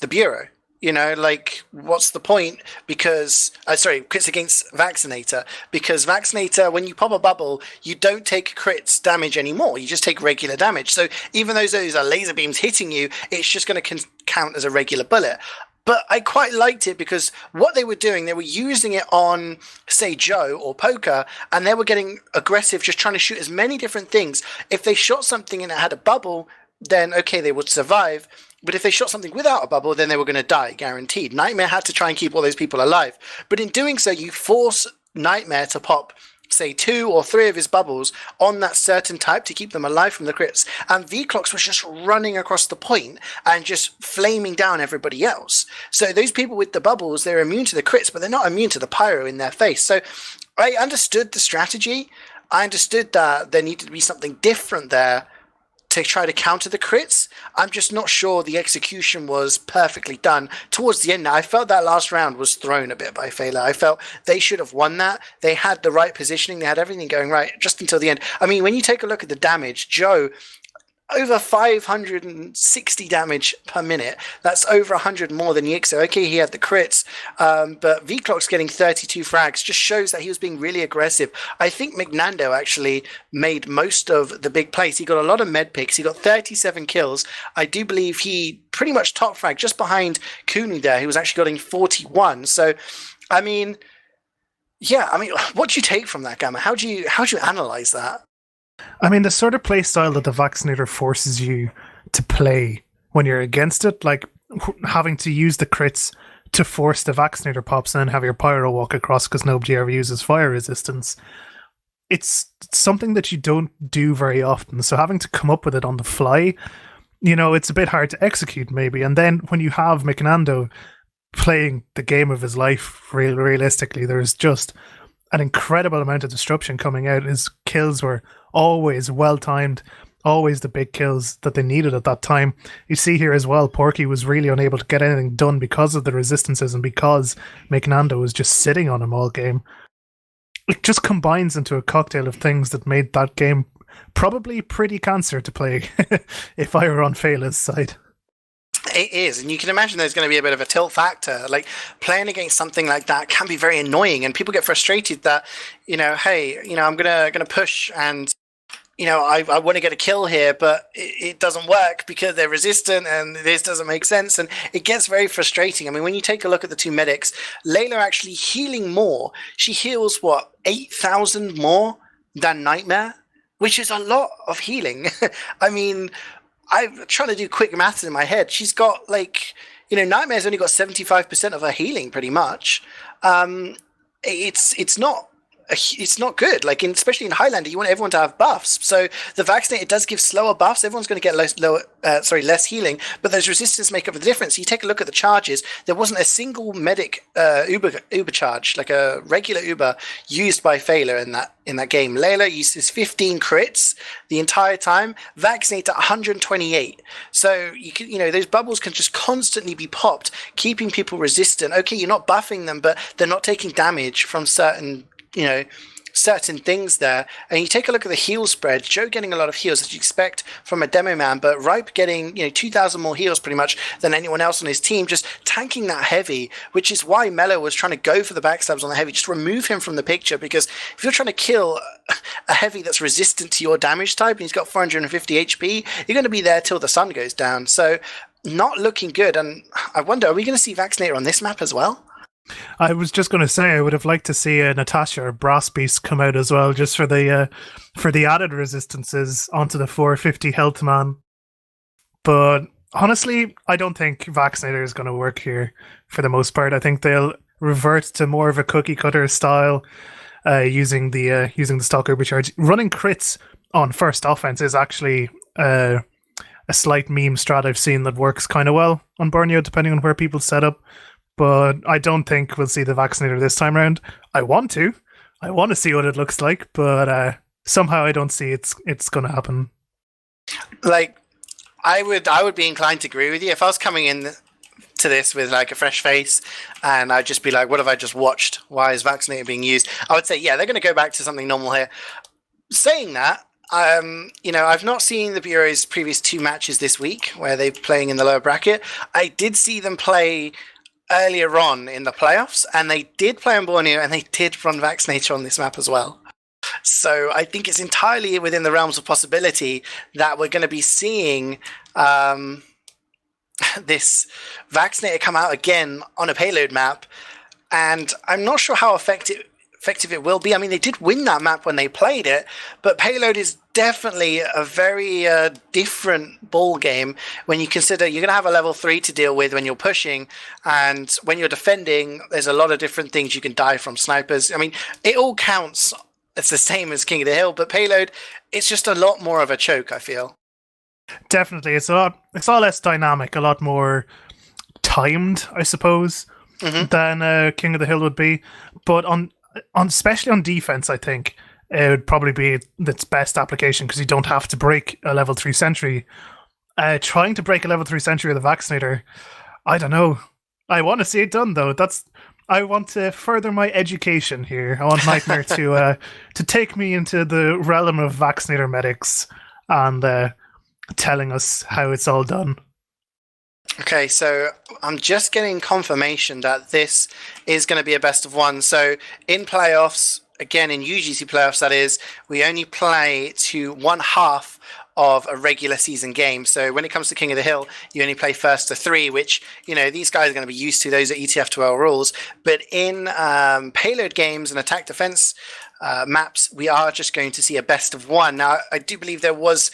the Bureau. You know, like, what's the point? Because, crits against Vaccinator. Because Vaccinator, when you pop a bubble, you don't take crits damage anymore. You just take regular damage. So even though those are laser beams hitting you, it's just going to count as a regular bullet. But I quite liked it because what they were doing, they were using it on, say, Joe or Poker, and they were getting aggressive, just trying to shoot as many different things. If they shot something and it had a bubble, then, okay, they would survive. But if they shot something without a bubble, then they were going to die, guaranteed. Nightmare had to try and keep all those people alive. But in doing so, you force Nightmare to pop, say, 2 or 3 of his bubbles on that certain type to keep them alive from the crits. And V-Clocks was just running across the point and just flaming down everybody else. So those people with the bubbles, they're immune to the crits, but they're not immune to the pyro in their face. So I understood the strategy. I understood that there needed to be something different there to try to counter the crits. I'm just not sure the execution was perfectly done. Towards the end now, I felt that last round was thrown a bit by Feila. I felt they should have won that. They had the right positioning. They had everything going right just until the end. I mean, when you take a look at the damage, Joe, over 560 damage per minute. That's over 100 more than Yixo. Okay, he had the crits, but V-Clock's getting 32 frags just shows that he was being really aggressive. I think McNando actually made most of the big plays. He got a lot of med picks. He got 37 kills. I do believe he pretty much top frag just behind Kunu there. He was actually getting 41. So, I mean, yeah, I mean, what do you take from that, Gamma? How do you analyze that? I mean, the sort of play style that the Vaccinator forces you to play when you're against it, like having to use the crits to force the Vaccinator pops and then have your Pyro walk across because nobody ever uses fire resistance. It's something that you don't do very often. So having to come up with it on the fly, you know, it's a bit hard to execute maybe. And then when you have McNando playing the game of his life, realistically, there's just an incredible amount of disruption coming out. His kills were always well-timed, always the big kills that they needed at that time. You see here as well, Porky was really unable to get anything done because of the resistances and because McNando was just sitting on him all game. It just combines into a cocktail of things that made that game probably pretty cancer to play if I were on Feila's side. It is, and you can imagine there's going to be a bit of a tilt factor. Like, playing against something like that can be very annoying, and people get frustrated that, you know, hey, you know, I'm gonna push, and you know, I want to get a kill here, but it doesn't work because they're resistant, and this doesn't make sense, and it gets very frustrating. I mean, when you take a look at the two medics, Layla actually healing more. She heals 8,000 more than Nightmare, which is a lot of healing. I mean, I'm trying to do quick maths in my head. She's got, like, you know, Nightmare's only got 75% of her healing, pretty much. It's not good. Like, especially in Highlander, you want everyone to have buffs. So the Vaccinator does give slower buffs. Everyone's going to get less healing, but those resistance make up the difference. You take a look at the charges. There wasn't a single medic Uber charge, like a regular Uber, used by Feila in that game. Layla uses 15 crits the entire time. Vaccinator 128. So you know, those bubbles can just constantly be popped, keeping people resistant. Okay, you're not buffing them, but they're not taking damage from certain, you know, certain things there. And you take a look at the heal spread, Joe getting a lot of heals as you expect from a demo man, but Ripe getting 2,000 more heals pretty much than anyone else on his team, just tanking that heavy, which is why Mello was trying to go for the backstabs on the heavy, just remove him from the picture, because if you're trying to kill a heavy that's resistant to your damage type and he's got 450 HP, you're going to be there till the sun goes down. So not looking good. And I wonder, are we going to see Vaccinator on this map as well? I was just going to say I would have liked to see a Natasha or Brass Beast come out as well, just for the added resistances onto the 450 health man. But honestly, I don't think Vaccinator is going to work here for the most part. I think they'll revert to more of a cookie cutter style, using the stock overcharge. Running crits on first offense is actually a slight meme strat I've seen that works kind of well on Borneo, depending on where people set up. But I don't think we'll see the Vaccinator this time around. I want to see what it looks like, but somehow I don't see it's going to happen. Like, I would be inclined to agree with you if I was coming in to this with like a fresh face, and I'd just be like, what have I just watched? Why is Vaccinator being used? I would say, yeah, they're going to go back to something normal here. Saying that, I've not seen the Bureau's previous 2 matches this week where they're playing in the lower bracket. I did see them play earlier on in the playoffs, and they did play on Borneo, and they did run Vaccinator on this map as well. So I think it's entirely within the realms of possibility that we're going to be seeing this Vaccinator come out again on a payload map, and I'm not sure how effective it will be. I mean, they did win that map when they played it, but payload is definitely a very different ball game when you consider you're going to have a level 3 to deal with when you're pushing, and when you're defending, there's a lot of different things you can die from. Snipers, I mean, it all counts. It's the same as King of the Hill, but payload, it's just a lot more of a choke, I feel. Definitely, it's a lot less dynamic, a lot more timed, I suppose, than King of the Hill would be. But especially on defense, I think it would probably be its best application, because you don't have to break a level 3 sentry. Trying to break a level 3 sentry with a Vaccinator, I don't know. I want to see it done though. I want to further my education here. I want Nightmare to take me into the realm of Vaccinator medics and telling us how it's all done. Okay, so I'm just getting confirmation that this is going to be a best of 1. So in playoffs, again in UGC playoffs, that is, we only play to 1/2 of a regular season game. So when it comes to King of the Hill, you only play first to 3, which, these guys are going to be used to. Those are ETF12 rules. But in payload games and attack defense maps, we are just going to see a best of 1. Now, I do believe there was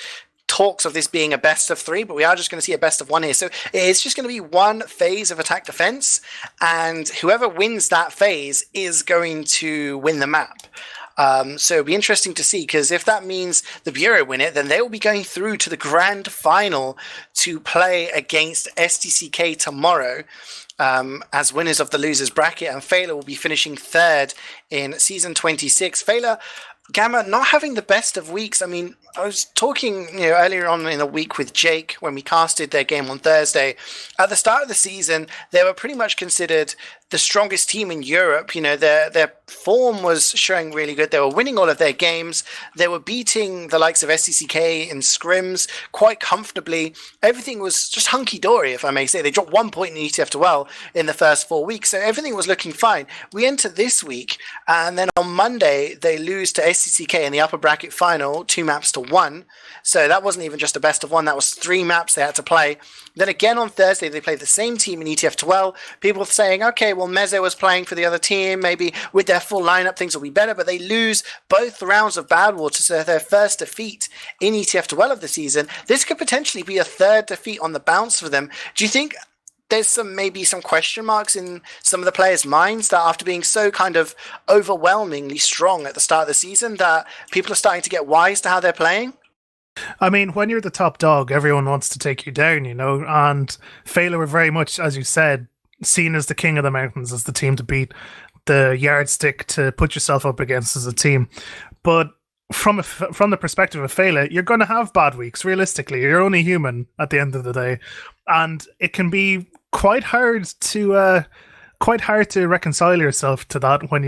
talks of this being a best of 3, but we are just going to see a best of 1 here. So it's just going to be one phase of attack defense, and whoever wins that phase is going to win the map. So it'll be interesting to see, because if that means the Bureau win it, then they will be going through to the grand final to play against STCK tomorrow, as winners of the losers bracket, and Feila will be finishing 3rd in season 26. Feila, Gamma, not having the best of weeks. I mean, I was talking earlier on in the week with Jake when we casted their game on Thursday. At the start of the season, they were pretty much considered the strongest team in Europe. Their form was showing really good. They were winning all of their games. They were beating the likes of SCCK in scrims quite comfortably. Everything was just hunky-dory, if I may say. They dropped 1 point in ETF12 in the first 4 weeks, so everything was looking fine. We enter this week, and then on Monday, they lose to SCCK in the upper bracket final, 2 maps to 1. So that wasn't even just a best of 1. That was 3 maps they had to play. Then again on Thursday, they played the same team in ETF12. People saying, okay, well, Meze was playing for the other team. Maybe with their full lineup, things will be better. But they lose both rounds of Badwater, so their first defeat in ETF12 of the season. This could potentially be a 3rd defeat on the bounce for them. Do you think there's maybe some question marks in some of the players' minds that after being so kind of overwhelmingly strong at the start of the season, that people are starting to get wise to how they're playing? I mean, when you're the top dog, everyone wants to take you down, and Feila were very much, as you said, seen as the king of the mountains, as the team to beat, the yardstick to put yourself up against as a team. But from the perspective of Feila, you're going to have bad weeks, realistically. You're only human at the end of the day. And it can be quite hard to reconcile yourself to that when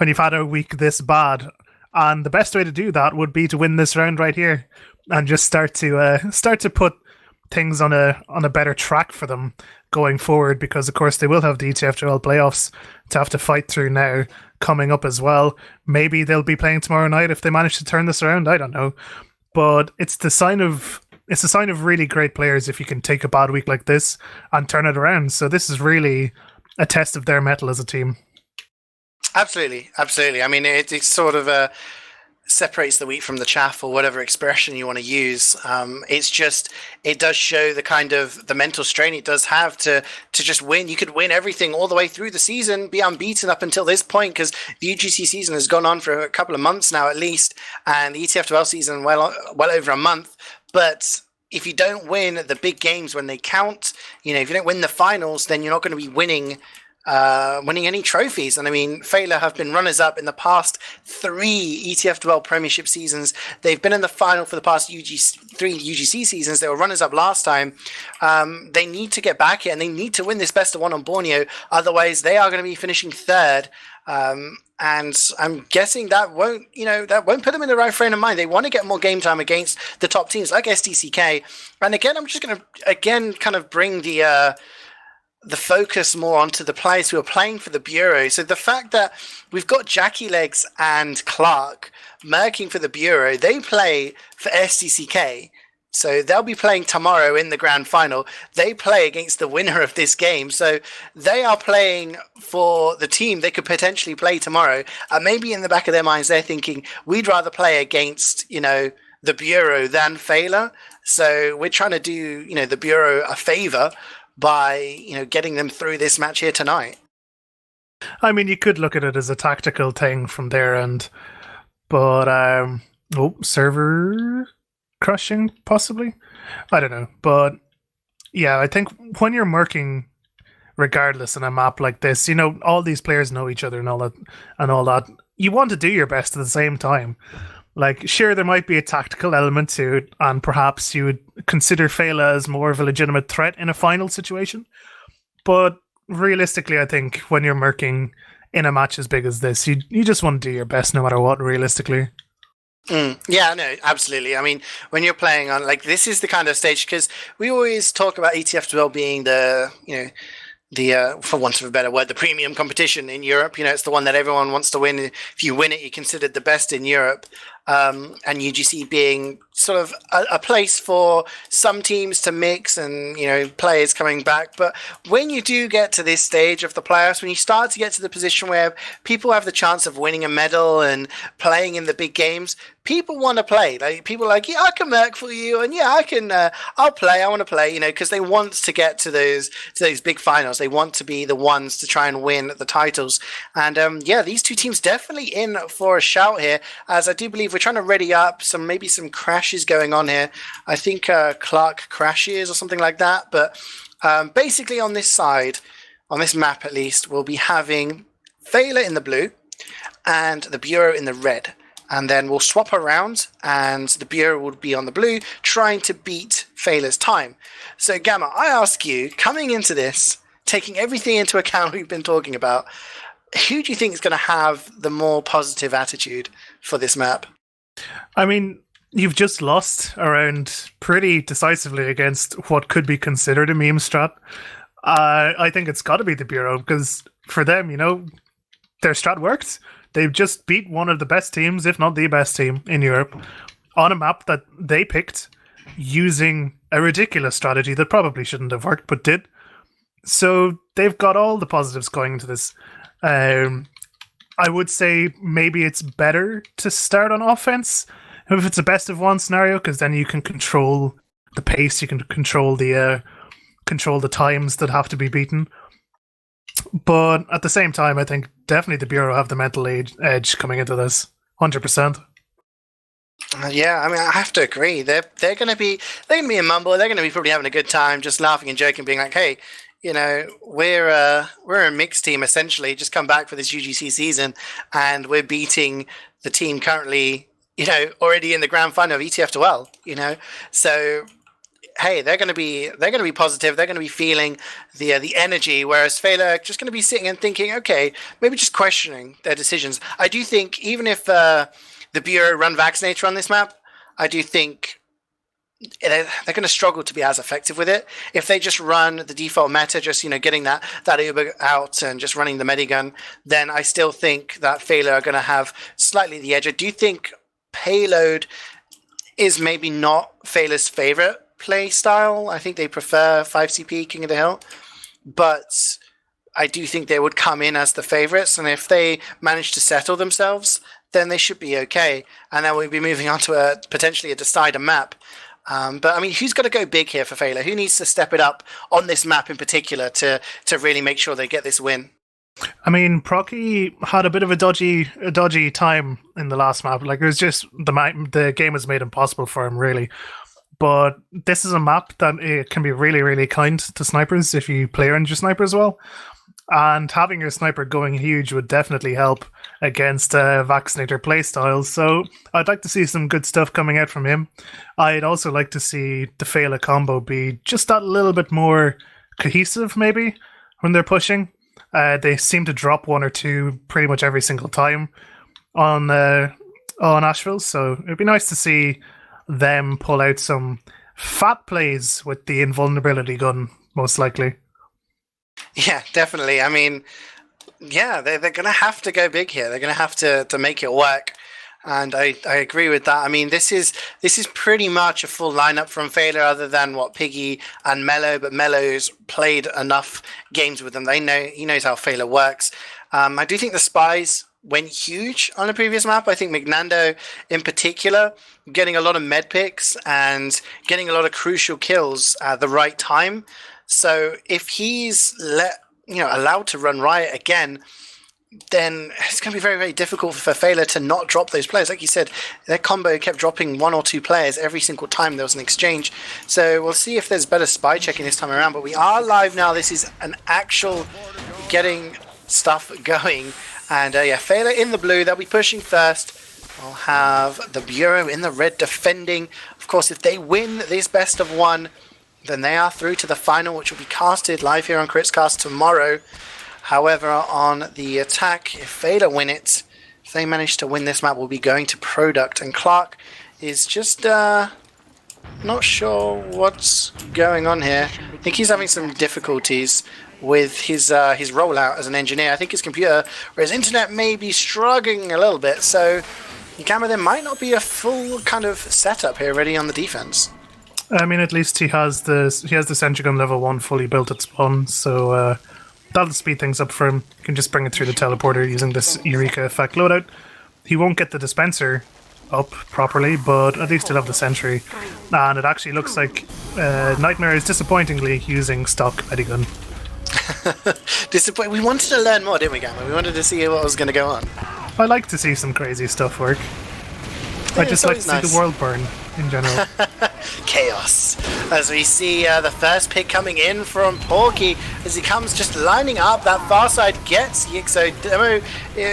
when you've had a week this bad. And the best way to do that would be to win this round right here and just start to put things on a better track for them going forward, because of course they will have the TF2 playoffs to have to fight through now coming up as well. Maybe they'll be playing tomorrow night if they manage to turn this around. I don't know, but it's a sign of really great players if you can take a bad week like this and turn it around. So this is really a test of their mettle as a team. Absolutely. I mean, it's sort of separates the wheat from the chaff, or whatever expression you want to use. It does show the kind of the mental strain it does have to just win. You could win everything all the way through the season, be unbeaten up until this point, because the UGC season has gone on for a couple of months now at least, and the ETF2L season well over a month. But if you don't win the big games when they count, if you don't win the finals, then you're not going to be winning any trophies. And I mean, Feila have been runners-up in the past 3 ETF2L Premiership seasons. They've been in the final for the past 3 UGC seasons. They were runners-up last time. They need to get back here, and they need to win this best of 1 on Borneo. Otherwise, they are going to be finishing 3rd. And I'm guessing that won't put them in the right frame of mind. They want to get more game time against the top teams like SDCK. And again, I'm just going to kind of bring the focus more onto the players who are playing for the Bureau. So the fact that we've got Jackie Legs and Clark murking for the Bureau, they play for SDCK. So they'll be playing tomorrow in the grand final. They play against the winner of this game. So they are playing for the team they could potentially play tomorrow. And maybe in the back of their minds, they're thinking, we'd rather play against, the Bureau than Feila. So we're trying to do, the Bureau a favor by getting them through this match here tonight. I mean, you could look at it as a tactical thing from their end, but server crashing possibly, I don't know. But yeah, I think when you're murking regardless in a map like this, all these players know each other and all that, you want to do your best at the same time. Like, sure, there might be a tactical element to it, and perhaps you would consider Feila as more of a legitimate threat in a final situation. But realistically, I think when you're murking in a match as big as this, you just want to do your best no matter what, realistically. Yeah, no, absolutely. I mean, when you're playing on, this is the kind of stage, because we always talk about ETF2L being the, for want of a better word, the premium competition in Europe. It's the one that everyone wants to win. If you win it, you're considered the best in Europe. And UGC being sort of a place for some teams to mix and, players coming back. But when you do get to this stage of the playoffs, when you start to get to the position where people have the chance of winning a medal and playing in the big games, people want to play. People are like, yeah, I can work for you, and yeah, I can. I'll play. I want to play. Because they want to get to those big finals. They want to be the ones to try and win the titles. And these two teams definitely in for a shout here, as I do believe we're trying to ready up maybe some crashes going on here. I think Clark crashes or something like that. But basically on this side, on this map at least, we'll be having Feila in the blue and the Bureau in the red. And then we'll swap around, and the Bureau will be on the blue, trying to beat Feila's time. So, Gamma, I ask you, coming into this, taking everything into account we've been talking about, who do you think is going to have the more positive attitude for this map? I mean, you've just lost around pretty decisively against what could be considered a meme strat. I think it's got to be the Bureau, because for them, their strat worked. They've just beat one of the best teams, if not the best team in Europe, on a map that they picked using a ridiculous strategy that probably shouldn't have worked, but did. So they've got all the positives going into this. I would say maybe it's better to start on offense if it's a best of 1 scenario, because then you can control the pace, you can control the times that have to be beaten. But at the same time, I think definitely the Bureau have the mental edge coming into this, 100%. Yeah, I mean, I have to agree. They're going to be in mumble. They're going to be probably having a good time, just laughing and joking, being like, "Hey, we're a mixed team essentially. Just come back for this UGC season, and we're beating the team currently, already in the grand final of ETF2L. So hey, they're going to be positive. They're going to be feeling the energy, whereas Feila are just going to be sitting and thinking, okay, maybe just questioning their decisions. I do think even if the Bureau run Vaccinator on this map, I do think they're going to struggle to be as effective with it. If they just run the default meta, just getting that Uber out and just running the Medigun, then I still think that Feila are going to have slightly the edge. I do think Payload is maybe not Feila's favorite play style. I think they prefer 5CP King of the Hill, but I do think they would come in as the favorites, and if they manage to settle themselves, then they should be okay, and then we'll be moving on to potentially a decider map. But I mean, who's got to go big here for Feila? Who needs to step it up on this map in particular to really make sure they get this win? I mean, Procky had a bit of a dodgy time in the last map. Like, it was just the game was made impossible for him, really. But this is a map that it can be really, really kind to snipers if you play around your sniper as well. And having your sniper going huge would definitely help against Vaccinator playstyles. So I'd like to see some good stuff coming out from him. I'd also like to see the Feila combo be just that little bit more cohesive, maybe, when they're pushing. They seem to drop one or two pretty much every single time on Asheville. So it'd be nice to see them pull out some fat plays with the invulnerability gun, most likely. Yeah, definitely. I mean, yeah, they're going to have to go big here. They're going to have to make it work. And I agree with that. I mean, this is pretty much a full lineup from Feila, other than Piggy and Mello. But Mello's played enough games with them. He knows how Feila works. I do think the spies went huge on the previous map. I think Mignando in particular getting a lot of med picks and getting a lot of crucial kills at the right time. So if he's allowed to run riot again, then it's going to be very, very difficult for Feila to not drop those players. Like you said, their combo kept dropping one or two players every single time there was an exchange. So we'll see if there's better spy checking this time around. But we are live now. This is an actual getting stuff going. And Feila in the blue. They'll be pushing first. We'll have the Bureau in the red defending. Of course, if they win this best of one, then they are through to the final, which will be casted live here on Critscast tomorrow. However, on the attack, if Feila win it, if they manage to win this map, we'll be going to Product. And Clark is just not sure what's going on here. I think he's having some difficulties with his rollout as an engineer. I think his computer or his internet may be struggling a little bit. So Ingame, there might not be a full kind of setup here ready on the defense. I mean, at least he has the sentry gun level 1 fully built at spawn, so that'll speed things up for him. You can just bring it through the teleporter using this Eureka effect loadout. He won't get the dispenser up properly, but at least he'll have the sentry. And it actually looks like Nightmare is disappointingly using stock Medigun. We wanted to learn more, didn't we, Gamma? We wanted to see what was going to go on. I like to see some crazy stuff work. I just like to see the world burn in general. Chaos. As we see the first pick coming in from Porky, as he comes just lining up, that far side gets Yixo.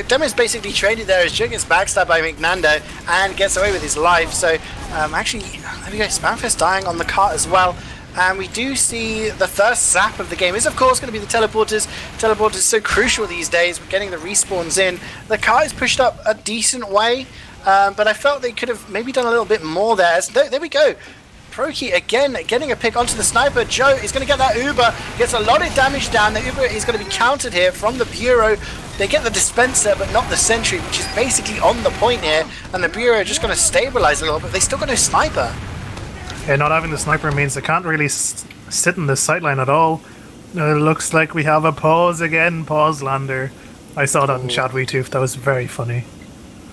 Demo's basically traded there as Jug gets backstabbed by Mignando and gets away with his life. So actually, there we go, Spamfest dying on the cart as well. And we do see the first zap of the game is, of course, going to be the teleporters. Teleporters so crucial these days. We're getting the respawns in. The cart is pushed up a decent way. But I felt they could have maybe done a little bit more there. There we go. Proki again getting a pick onto the sniper. Joe is going to get that Uber. Gets a lot of damage down. The Uber is going to be countered here from the Bureau. They get the dispenser, but not the sentry, which is basically on the point here. And the Bureau are just going to stabilize a little bit. They still got no sniper. Yeah, not having the sniper means they can't really sit in the sightline at all. It looks like we have a pause again. Pause lander. I saw that in chat Wiethoofd. That was very funny.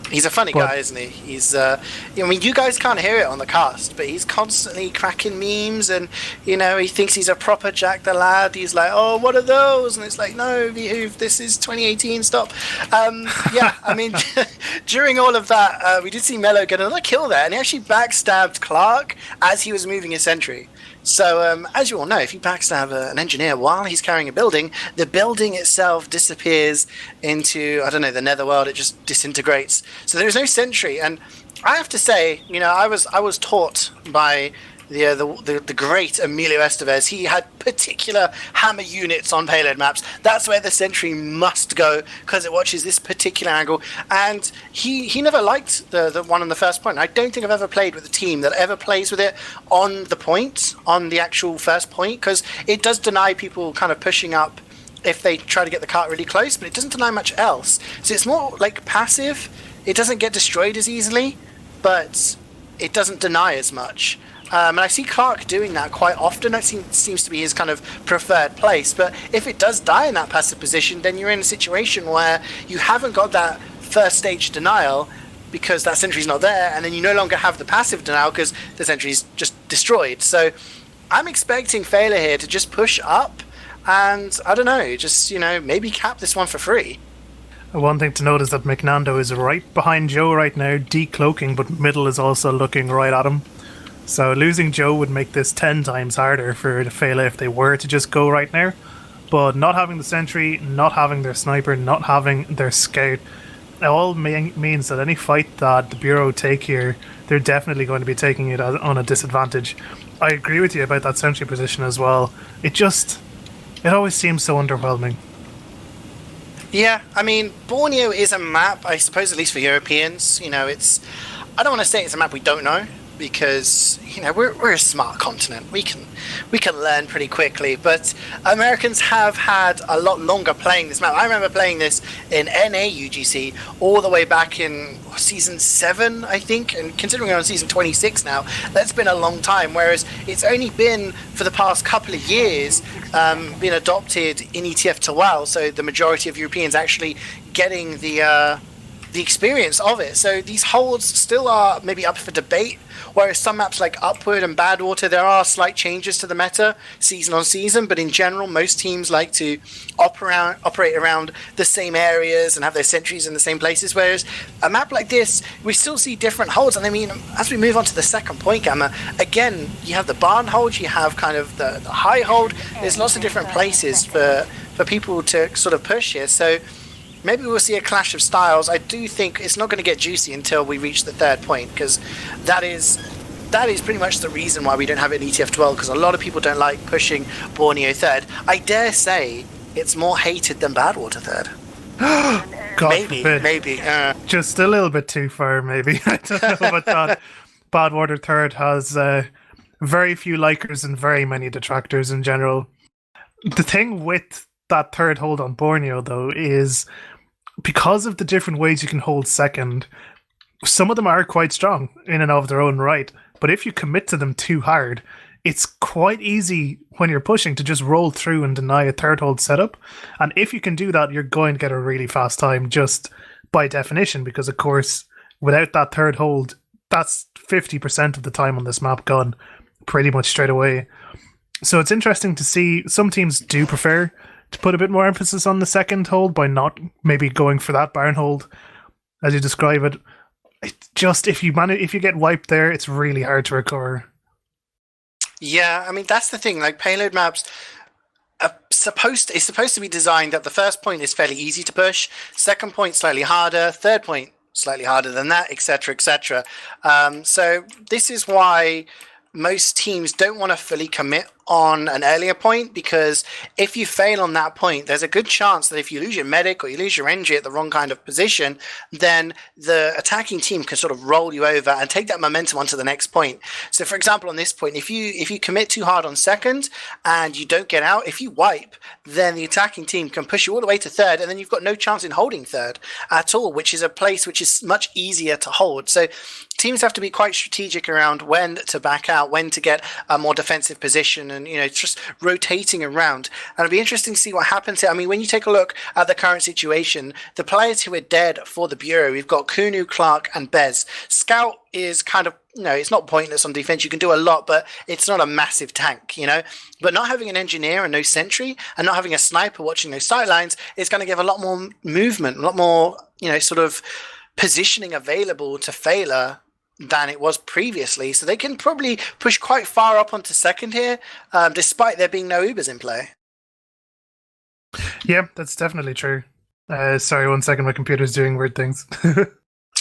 He's a funny guy, isn't he? He's, I mean, you guys can't hear it on the cast, but he's constantly cracking memes, and he thinks he's a proper Jack the Lad. He's like, "Oh, what are those?" And it's like, "No, Wiethoofd, this is 2018. Stop." Yeah, I mean, during all of that, we did see Mello get another kill there, and he actually backstabbed Clark as he was moving his sentry. So, as you all know, if you backstab an engineer while he's carrying a building, the building itself disappears into, I don't know, the netherworld. It just disintegrates. So there is no sentry. And I have to say, I was taught by the great Emilio Estevez, he had particular hammer units on payload maps. That's where the sentry must go because it watches this particular angle. And he never liked the one on the first point. I don't think I've ever played with a team that ever plays with it on the point, on the actual first point, because it does deny people kind of pushing up if they try to get the cart really close, but it doesn't deny much else. So it's more like passive. It doesn't get destroyed as easily, but it doesn't deny as much. And I see Clark doing that quite often. That seems to be his kind of preferred place. But if it does die in that passive position, then you're in a situation where you haven't got that first stage denial because that sentry's not there, and then you no longer have the passive denial because the sentry's just destroyed. So I'm expecting Feila here to just push up and, I don't know, just, maybe cap this one for free. One thing to note is that McNando is right behind Joe right now, decloaking, but middle is also looking right at him. So losing Joe would make this 10 times harder for the Feila if they were to just go right now. But not having the sentry, not having their sniper, not having their scout, it all means that any fight that the Bureau take here, they're definitely going to be taking it on a disadvantage. I agree with you about that sentry position as well. It always seems so underwhelming. Yeah, I mean, Borneo is a map, I suppose, at least for Europeans. I don't want to say it's a map we don't know, because we're a smart continent. We can learn pretty quickly, but Americans have had a lot longer playing this map. I remember playing this in NA UGC all the way back in season 7, I think, and considering we're on season 26 now, that's been a long time, whereas it's only been for the past couple of years been adopted in ETF2, so the majority of Europeans actually getting the experience of it. So these holds still are maybe up for debate, whereas some maps like Upward and Badwater, there are slight changes to the meta season on season, but in general most teams like to operate around the same areas and have their sentries in the same places, whereas a map like this we still see different holds. And I mean, as we move on to the second point, Gamma, again you have the barn hold, you have kind of the high hold. There's lots of different places for people to sort of push here, so maybe we'll see a clash of styles. I do think it's not going to get juicy until we reach the third point, because that is pretty much the reason why we don't have it in ETF12, because a lot of people don't like pushing Borneo third. I dare say it's more hated than Badwater third. God maybe. Just a little bit too far, maybe. I don't know about that. Badwater third has very few likers and very many detractors in general. The thing with that third hold on Borneo, though, is because of the different ways you can hold second, some of them are quite strong in and of their own right. But if you commit to them too hard, it's quite easy when you're pushing to just roll through and deny a third hold setup. And if you can do that, you're going to get a really fast time just by definition, because of course, without that third hold, that's 50% of the time on this map gone pretty much straight away. So it's interesting to see some teams do prefer to put a bit more emphasis on the second hold by not maybe going for that barn hold, as you describe it. It's just if you get wiped there, it's really hard to recover. Yeah, I mean that's the thing. Like payload maps are supposed to be designed that the first point is fairly easy to push, second point slightly harder, third point slightly harder than that, etc., etc. So this is why most teams don't want to fully commit on an earlier point, because if you fail on that point, there's a good chance that if you lose your medic or you lose your NG at the wrong kind of position, then the attacking team can sort of roll you over and take that momentum onto the next point. So for example, on this point, if you commit too hard on second and you don't get out, if you wipe, then the attacking team can push you all the way to third, and then you've got no chance in holding third at all, which is a place which is much easier to hold. So teams have to be quite strategic around when to back out, when to get a more defensive position, and just rotating around. And it'll be interesting to see what happens here. I mean, when you take a look at the current situation, the players who are dead for the Bureau, we've got Kunu, Clark, and Bez. Scout is kind of, it's not pointless on defense. You can do a lot, but it's not a massive tank, But not having an engineer and no sentry, and not having a sniper watching those sidelines is going to give a lot more movement, a lot more, sort of positioning available to Feila than it was previously. So they can probably push quite far up onto second here, despite there being no Ubers in play. Yeah, that's definitely true. Sorry, 1 second, my computer's doing weird things.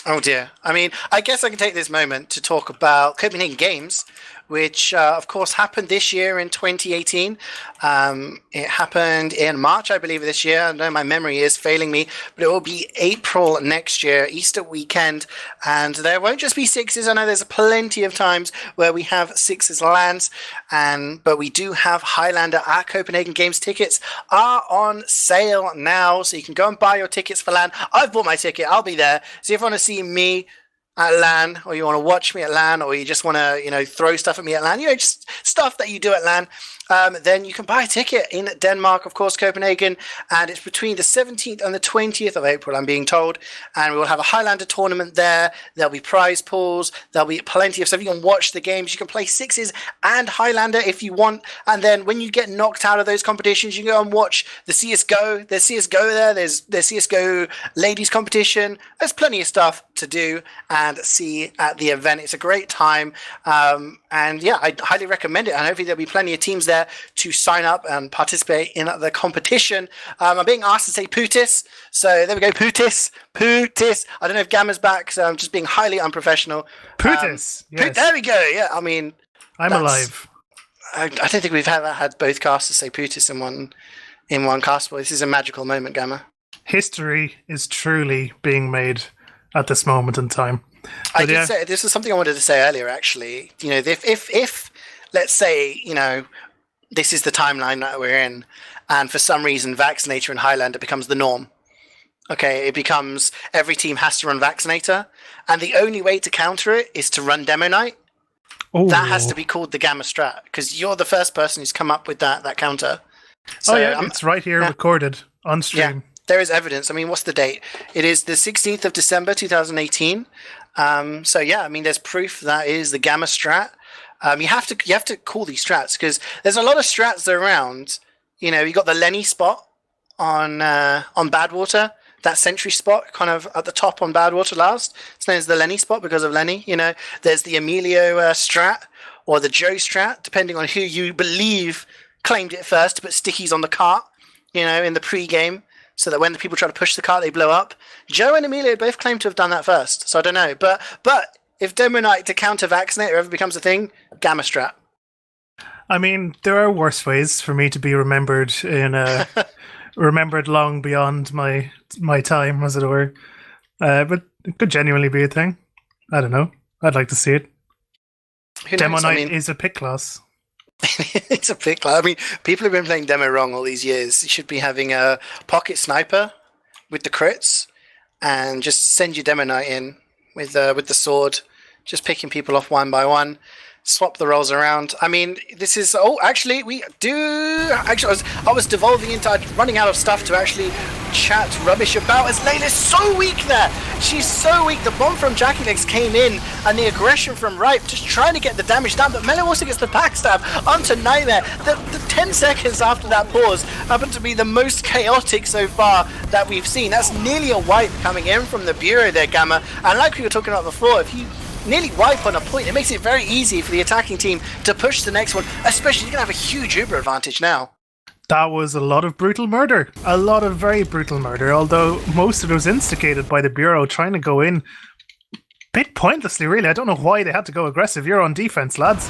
Oh dear. I mean, I guess I can take this moment to talk about Copenhagen Games, which of course happened this year in 2018. It happened in March, I believe, this year. I know my memory is failing me, but it will be April next year, Easter weekend. And there won't just be sixes. I know there's plenty of times where we have sixes lands, but we do have Highlander at Copenhagen Games. Tickets are on sale now, so you can go and buy your tickets for LAN. I've bought my ticket. I'll be there. So if you want to see me at LAN, or you want to watch me at LAN, or you just want to, throw stuff at me at LAN, just stuff that you do at LAN, then you can buy a ticket in Denmark, of course, Copenhagen, and it's between the 17th and the 20th of April, I'm being told, and we will have a Highlander tournament there. There'll be prize pools, there'll be plenty of stuff. You can watch the games, you can play sixes and Highlander if you want, and then when you get knocked out of those competitions, you can go and watch the CSGO. There's CSGO there's CSGO ladies competition. There's plenty of stuff to do and see at the event. It's a great time, and yeah, I highly recommend it, and hopefully there'll be plenty of teams there to sign up and participate in the competition. I'm being asked to say Putis, so there we go, Putis. I don't know if Gamma's back, so I'm just being highly unprofessional. Putis, yes. There we go. Yeah, I mean, I'm alive. I don't think we've had both casters say Putis in one cast. But this is a magical moment, Gamma. History is truly being made at this moment in time. I did say this is something I wanted to say earlier. Actually, if let's say this is the timeline that we're in, and for some reason Vaccinator and Highlander becomes the norm. Okay, it becomes every team has to run Vaccinator, and the only way to counter it is to run Demo Night. Ooh. That has to be called the Gamma strat, because you're the first person who's come up with that counter. So, it's right here recorded on stream. Yeah, there is evidence. I mean, what's the date? It is the 16th of December 2018. So yeah, I mean, there's proof that is the Gamma strat. You have to call these strats, because there's a lot of strats around. You got the Lenny spot on Badwater, that sentry spot kind of at the top on Badwater last. It's known as the Lenny spot because of Lenny. There's the Emilio strat or the Joe strat, depending on who you believe claimed it first to put stickies on the cart, in the pre-game, so that when the people try to push the cart, they blow up. Joe and Emilio both claim to have done that first, so I don't know. But if Demo Night to counter Vaccinator ever becomes a thing, Gamma strat. I mean, there are worse ways for me to be remembered remembered long beyond my time, as it were. But it could genuinely be a thing. I don't know. I'd like to see it. Demo Night is a pick class. It's a pick class. I mean, people have been playing Demo wrong all these years. You should be having a pocket sniper with the crits, and just send your Demo Night in with the sword, just picking people off one by one. Swap the roles around. I mean, this is... Oh, actually, we do... Actually, I was devolving into running out of stuff to actually chat rubbish about, as Layla's so weak there. She's so weak. The bomb from Jackie Legs came in, and the aggression from Ripe just trying to get the damage down, but Melo also gets the backstab onto Nightmare. The 10 seconds after that pause happened to be the most chaotic so far that we've seen. That's nearly a wipe coming in from the Bureau there, Gamma. And like we were talking about before, if you nearly wipe on a point, it makes it very easy for the attacking team to push the next one, especially you're going to have a huge Uber advantage now. That was a lot of brutal murder. A lot of very brutal murder, although most of it was instigated by the Bureau trying to go in a bit pointlessly, really. I don't know why they had to go aggressive. You're on defense, lads.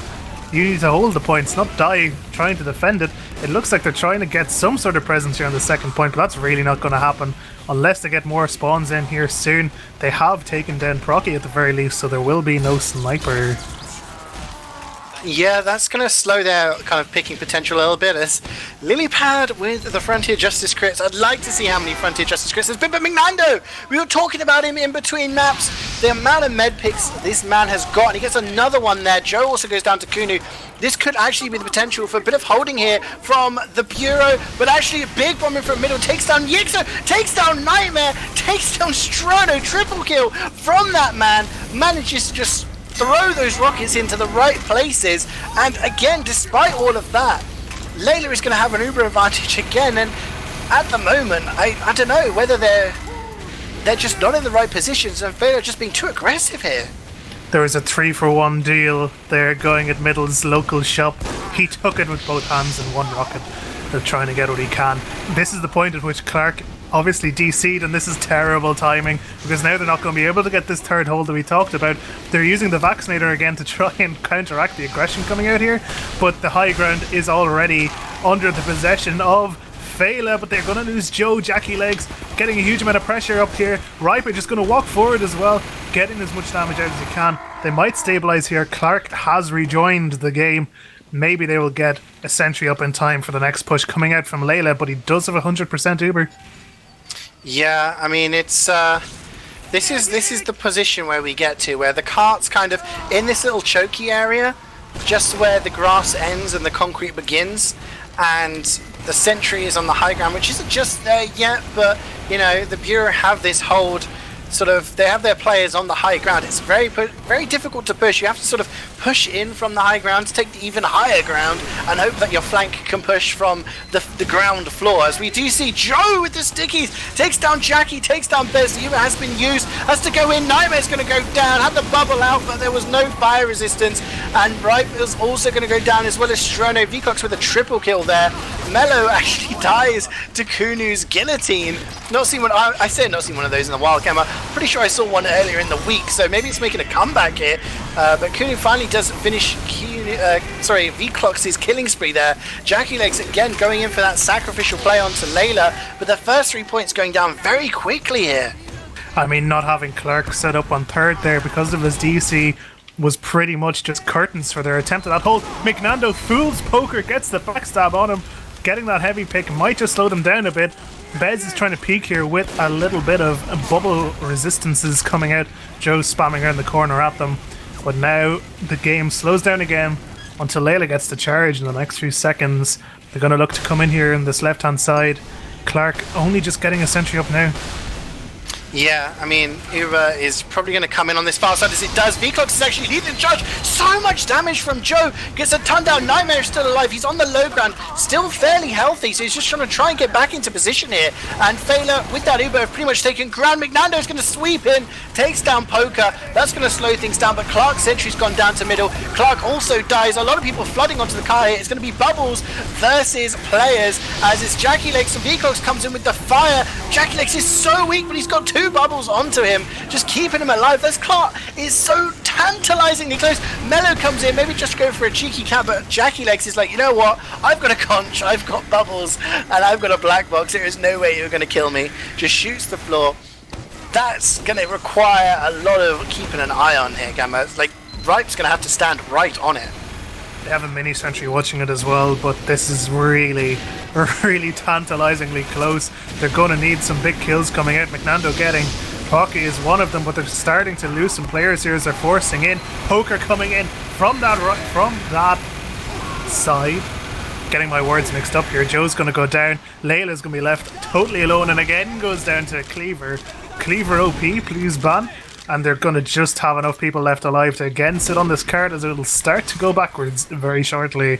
You need to hold the points, not die trying to defend it. It looks like they're trying to get some sort of presence here on the second point, but that's really not going to happen unless they get more spawns in here soon. They have taken down Procky at the very least, so there will be no sniper. Yeah, that's going to slow their kind of picking potential a little bit. As Lilypad with the Frontier Justice crits. I'd like to see how many Frontier Justice crits there's been, but Mignando! We were talking about him in between maps. The amount of med picks this man has got, and he gets another one there. Joe also goes down to Kunu. This could actually be the potential for a bit of holding here from the Bureau, but actually a big bomber from middle takes down Yixo, takes down Nightmare, takes down Strono, triple kill from that man, manages to just throw those rockets into the right places, and again, despite all of that, Layla is going to have an Uber advantage again, and at the moment, I don't know whether they're just not in the right positions, and Feila just being too aggressive here. There was a 3-for-1 deal there going at Middle's local shop. He took it with both hands and one rocket. They're trying to get what he can. This is the point at which Clark obviously DC'd, and this is terrible timing because now they're not going to be able to get this third hold that we talked about. They're using the Vaccinator again to try and counteract the aggression coming out here, but the high ground is already under the possession of Feila, but they're going to lose Joe. Jackie Legs getting a huge amount of pressure up here. Riper just going to walk forward as well, getting as much damage out as he can. They might stabilize here. Clark has rejoined the game. Maybe they will get a sentry up in time for the next push coming out from Layla, but he does have 100% Uber. Yeah, I mean, it's this is the position where we get to, where the cart's kind of in this little chokey area, just where the grass ends and the concrete begins, and the sentry is on the high ground, which isn't just there yet, but, you know, the Bureau have this hold, sort of, they have their players on the high ground. It's very difficult to push. You have to sort of push in from the high ground to take the even higher ground and hope that your flank can push from the ground floor. As we do see Joe with the stickies, takes down Jackie, takes down Bez. The Uber has been used, has to go in. Nightmare's going to go down, had the bubble out, but there was no fire resistance, and Riper's also going to go down, as well as Strono. Vcox with a triple kill there. Mello actually dies to Kunu's guillotine. Not seen one. I said not seen one of those in the wild camera. Pretty sure I saw one earlier in the week, so maybe it's making a comeback here. But Kunu finally does finish Vclox's killing spree there. Jackie Legs again going in for that sacrificial play onto Layla, but the first 3 points going down very quickly here. I mean, not having Clark set up on third there because of his DC was pretty much just curtains for their attempt at that hold. McNando fools poker, gets the backstab on him. Getting that heavy pick might just slow them down a bit. Bez is trying to peek here with a little bit of bubble resistances coming out. Joe's spamming around the corner at them. But now the game slows down again until Layla gets the charge in the next few seconds. They're going to look to come in here on this left-hand side. Clark only just getting a sentry up now. Yeah, I mean, Uber is probably going to come in on this far side as it does. Vclox is actually leading the charge. So much damage from Joe. Gets a ton down. Nightmare is still alive. He's on the low ground. Still fairly healthy, so he's just trying to try and get back into position here. And Feila, with that Uber, have pretty much taken ground. McNando is going to sweep in. Takes down Poker. That's going to slow things down, but Clark's sentry's gone down to middle. Clark also dies. A lot of people flooding onto the car here. It's going to be Bubbles versus players, as it's Jackie Legs and Vclox comes in with the fire. Jackie Legs is so weak, but he's got two bubbles onto him, just keeping him alive. This Clark is so tantalizingly close. Mello comes in, maybe just go for a cheeky cap, but Jackie Legs is like, you know what? I've got a conch, I've got bubbles, and I've got a black box. There is no way you're going to kill me. Just shoots the floor. That's going to require a lot of keeping an eye on here, Gamma. Like, Ripe's going to have to stand right on it. They have a mini sentry watching it as well, but this is really tantalizingly close. They're going to need some big kills coming out. McNando getting Pocky is one of them, but they're starting to lose some players here as they're forcing in. Poker coming in from that side. Getting my words mixed up here. Joe's going to go down. Layla's going to be left totally alone, and again goes down to Cleaver. Cleaver OP, please ban. And they're going to just have enough people left alive to again sit on this card as it'll start to go backwards very shortly.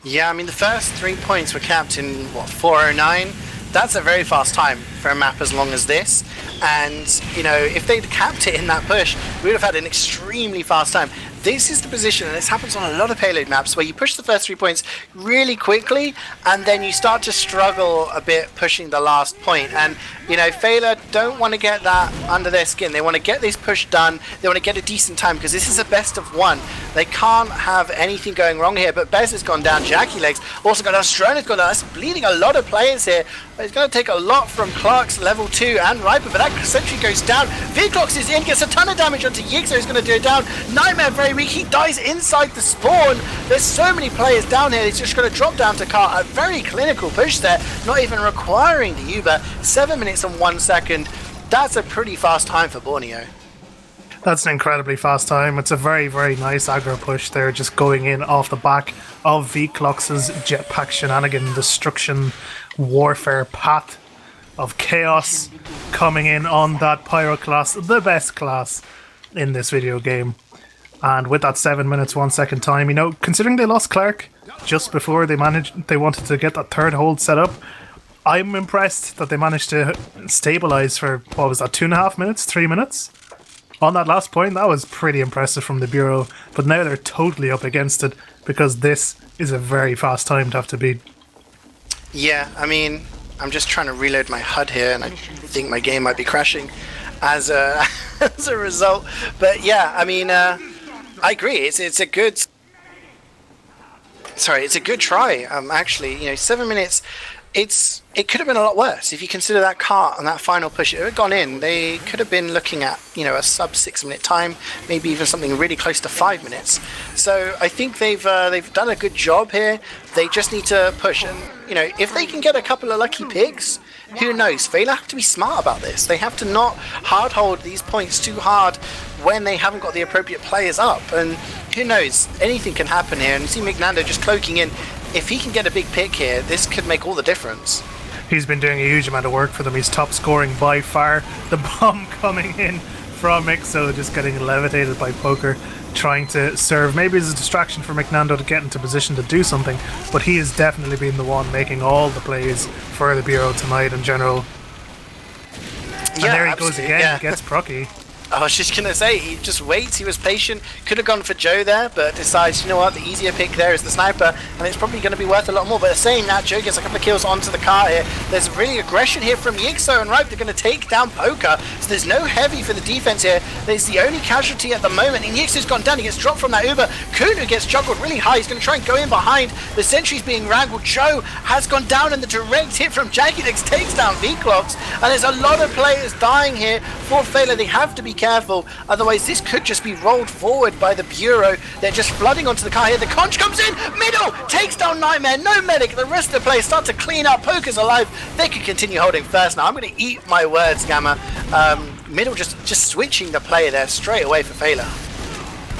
Yeah, I mean, the first 3 points were capped in, 4:09? That's a very fast time for a map as long as this. And, you know, if they'd capped it in that push, we would have had an extremely fast time. This is the position, and this happens on a lot of payload maps, where you push the first 3 points really quickly, and then you start to struggle a bit pushing the last point. And, you know, Feila don't want to get that under their skin. They want to get this push done. They want to get a decent time, because this is a best of one. They can't have anything going wrong here. But Bez has gone down. Jackie Legs also gone down. Strona's gone down. That's bleeding a lot of players here. It's going to take a lot from Clark's level 2 and Riper, but that sentry goes down. Vclox is in, gets a ton of damage onto Yigzo, who's going to do it down. Nightmare very weak. He dies inside the spawn. There's so many players down here. He's just going to drop down to Car. A very clinical push there, not even requiring the Uber. 7 minutes and 1 second. That's a pretty fast time for Borneo. That's an incredibly fast time. It's a very nice aggro push there, just going in off the back of Vclox's jetpack shenanigan, destruction, warfare path of chaos coming in on that Pyro class, the best class in this video game. And with that 7 minutes 1 second time, you know, considering they lost Clark just before they wanted to get that third hold set up, I'm impressed that they managed to stabilize for, what was that, 2.5 minutes, 3 minutes? On that last point, that was pretty impressive from the Bureau, but now they're totally up against it because this is a very fast time to have to beat. Yeah, I mean, I'm just trying to reload my HUD here, and I think my game might be crashing as a as a result. But yeah, I mean, I agree. It's a good. Sorry, it's a good try. Actually, 7 minutes. It could have been a lot worse if you consider that cart and that final push. If it had gone in, they could have been looking at a sub 6 minute time, maybe even something really close to 5 minutes. So I think they've done a good job here. They just need to push, and if they can get a couple of lucky picks, who knows? Feila have to be smart about this. They have to not hard hold these points too hard when they haven't got the appropriate players up, and who knows? Anything can happen here. And you see Mignando just cloaking in. If he can get a big pick here, this could make all the difference. He's been doing a huge amount of work for them. He's top scoring by far. The bomb coming in from Ixo, just getting levitated by Poker, trying to serve. Maybe it's a distraction for Mignando to get into position to do something, but he has definitely been the one making all the plays for the Bureau tonight in general. And there he goes again, he gets Procky. I was just going to say, he just waits, he was patient, could have gone for Joe there, but decides, the easier pick there is the sniper, and it's probably going to be worth a lot more. But saying that, Joe gets a couple of kills onto the car here. There's really aggression here from Yixo, and right, they're going to take down Poker, so there's no heavy for the defense here. There's the only casualty at the moment, and Yixo's gone down, he gets dropped from that Uber. Kunu gets juggled really high, he's going to try and go in behind. The sentry's being wrangled. Joe has gone down, and the direct hit from JackeyLegs takes down V-Clocks, and there's a lot of players dying here for Feila. They have to be careful, otherwise this could just be rolled forward by the Bureau. They're just flooding onto the car here. The Conch comes in, middle, takes down Nightmare, no medic. The rest of the players start to clean up. Poker's alive. They could continue holding first now. I'm going to eat my words, Gamma. Middle just switching the play there straight away for Feila.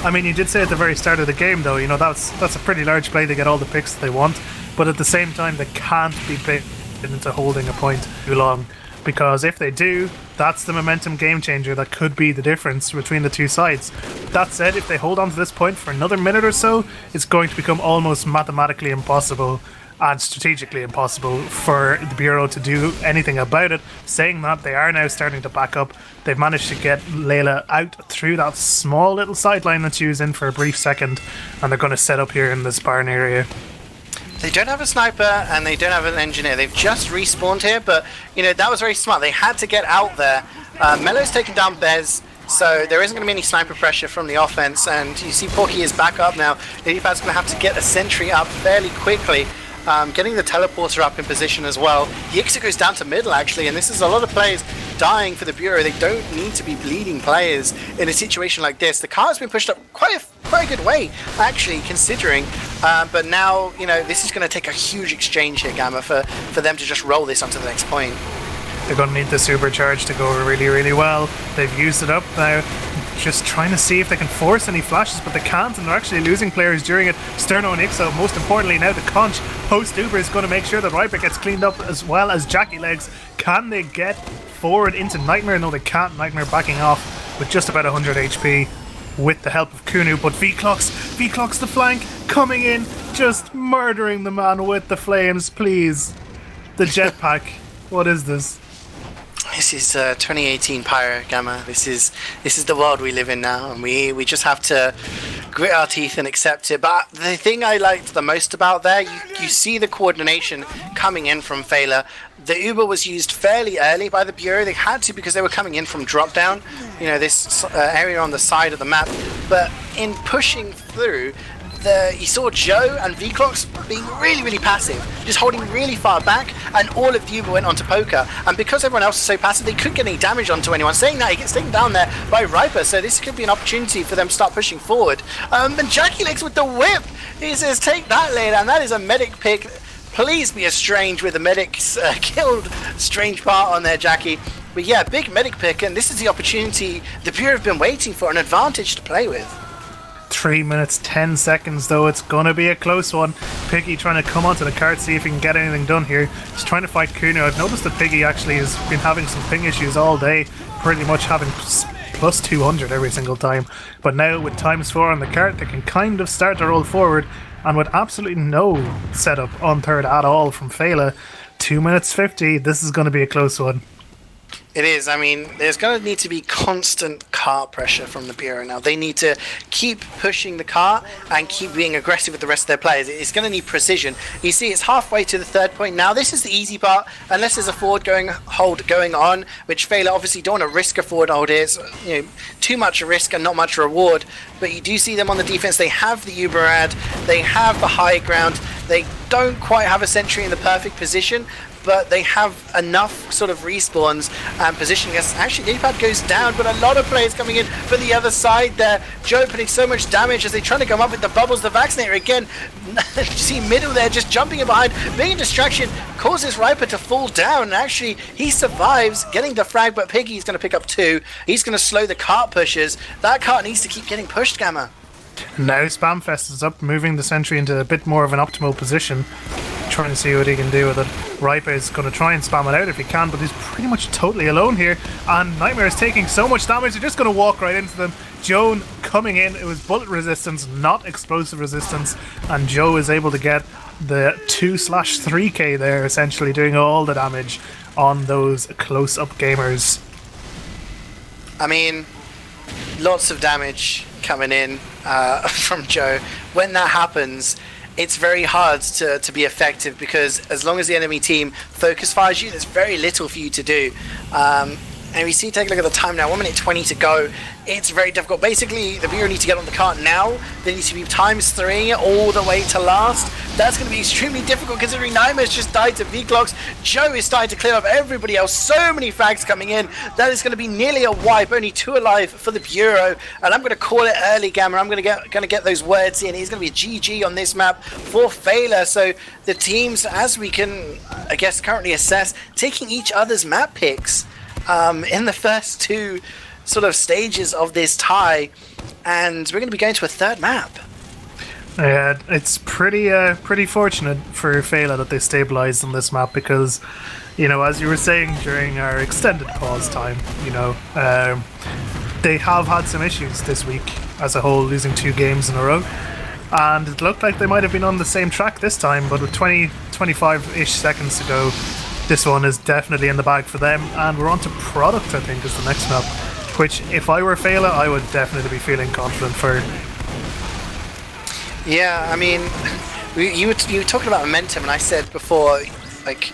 I mean, you did say at the very start of the game, though, that's a pretty large play to get all the picks they want, but at the same time, they can't be picked into holding a point too long, because if they do, that's the momentum game changer that could be the difference between the two sides. That said, if they hold on to this point for another minute or so, it's going to become almost mathematically impossible and strategically impossible for the Bureau to do anything about it. Saying that, they are now starting to back up. They've managed to get Layla out through that small little sideline that she was in for a brief second, and they're going to set up here in this barn area. They don't have a sniper and they don't have an engineer. They've just respawned here, but that was very smart. They had to get out there. Melo's taken down Bez, so there isn't going to be any sniper pressure from the offense. And you see Porky is back up now. Lilypad's going to have to get a sentry up fairly quickly. Getting the teleporter up in position as well. Yixo goes down to middle actually, and this is a lot of players dying for the Bureau. They don't need to be bleeding players in a situation like this. The car's been pushed up quite a good way actually, considering, but now this is going to take a huge exchange here, Gamma, for them to just roll this onto the next point. They're going to need the supercharge to go really, really well. They've used it up now. Just trying to see if they can force any flashes, but they can't, and they're actually losing players during it. Sterno and Ixo, most importantly now the Conch post-Uber is going to make sure that Riper gets cleaned up as well as JackeyLegs. Can they get forward into Nightmare? No, they can't. Nightmare backing off with just about 100 HP with the help of Kunu, but V-Clocks the flank, coming in, just murdering the man with the flames, please. The jetpack, what is this? This is 2018 Pyro, Gamma. This is the world we live in now, and we just have to grit our teeth and accept it. But the thing I liked the most about there, you see the coordination coming in from Feila. The Uber was used fairly early by the Bureau. They had to because they were coming in from drop down, this area on the side of the map. But in pushing through, you saw Joe and V-Clocks being really, really passive, just holding really far back, and all of the Uber went onto Poker. And because everyone else is so passive, they couldn't get any damage onto anyone. Saying that, he gets taken down there by Riper, so this could be an opportunity for them to start pushing forward. And JackeyLegs with the whip, he says, take that, Layla, and that is a medic pick. Please be a Strange with the medics killed Strange part on there, Jackie. But yeah, big medic pick, and this is the opportunity the Bureau have been waiting for, an advantage to play with. 3 minutes 10 seconds though, it's gonna be a close one. Piggy trying to come onto the cart, see if he can get anything done here. He's trying to fight Kuno. I've noticed that Piggy actually has been having some ping issues all day, pretty much having plus 200 every single time. But now with ×4 on the cart, they can kind of start to roll forward, and with absolutely no setup on third at all from Feila. 2 minutes 50, this is going to be a close one. It is. I mean, there's going to need to be constant cart pressure from the Bureau now. They need to keep pushing the cart and keep being aggressive with the rest of their players. It's going to need precision. You see, it's halfway to the third point now. This is the easy part, unless there's a forward hold going on, which Feila obviously don't want to risk a forward hold here. It's, too much risk and not much reward. But you do see them on the defense. They have the Uberad. They have the high ground. They don't quite have a sentry in the perfect position, but they have enough sort of respawns and positioning us. Actually, Daypad goes down, but a lot of players coming in for the other side there. Joe putting so much damage as they try to come up with the bubbles. The Vaccinator again, you see middle there, just jumping in behind. Being a distraction causes Riper to fall down, and actually he survives getting the frag, but Piggy's going to pick up 2. He's going to slow the cart pushes. That cart needs to keep getting pushed, Gamma. Now Spamfest is up, moving the sentry into a bit more of an optimal position, trying to see what he can do with it. Ripe is going to try and spam it out if he can, but he's pretty much totally alone here, and Nightmare is taking so much damage, they're just going to walk right into them. Joan coming in, it was bullet resistance, not explosive resistance, and Joe is able to get the 2/3k there, essentially doing all the damage on those close-up gamers. I mean, lots of damage coming in from Joe. When that happens, it's very hard to be effective, because as long as the enemy team focus fires you, there's very little for you to do. And we see, take a look at the time now, 1 minute 20 to go. It's very difficult. Basically, the Bureau need to get on the cart now. They need to be ×3 all the way to last. That's going to be extremely difficult, considering Naima's just died to V-Clocks. Joe is starting to clear up everybody else. So many frags coming in. That is going to be nearly a wipe. Only 2 alive for the Bureau. And I'm going to call it early, Gamma. I'm going to get those words in. He's going to be a GG on this map for Feila. So the teams, as we can, I guess, currently assess, taking each other's map picks in the first 2 sort of stages of this tie, and we're going to be going to a third map. Yeah, it's pretty fortunate for Feila that they stabilized on this map, because, as you were saying during our extended pause time, they have had some issues this week as a whole, losing 2 games in a row, and it looked like they might have been on the same track this time, but with 25-ish seconds to go, this one is definitely in the bag for them, and we're on to Product, I think, is the next map, which, if I were Feila, I would definitely be feeling confident for. Yeah, I mean, you were talking about momentum, and I said before, like,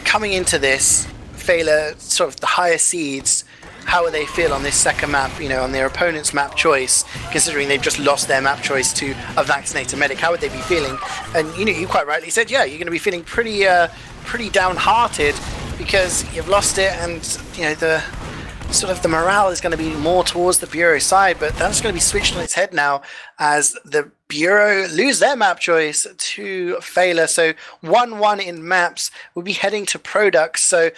coming into this, Feila, sort of the higher seeds, how would they feel on this second map, on their opponent's map choice, considering they've just lost their map choice to a Vaccinator Medic? How would they be feeling? And, you quite rightly said, yeah, you're going to be feeling pretty downhearted, because you've lost it, and the morale is going to be more towards the Bureau side, but that's going to be switched on its head now as the Bureau lose their map choice to Feila. So 1-1 in maps. We'll be heading to Products. So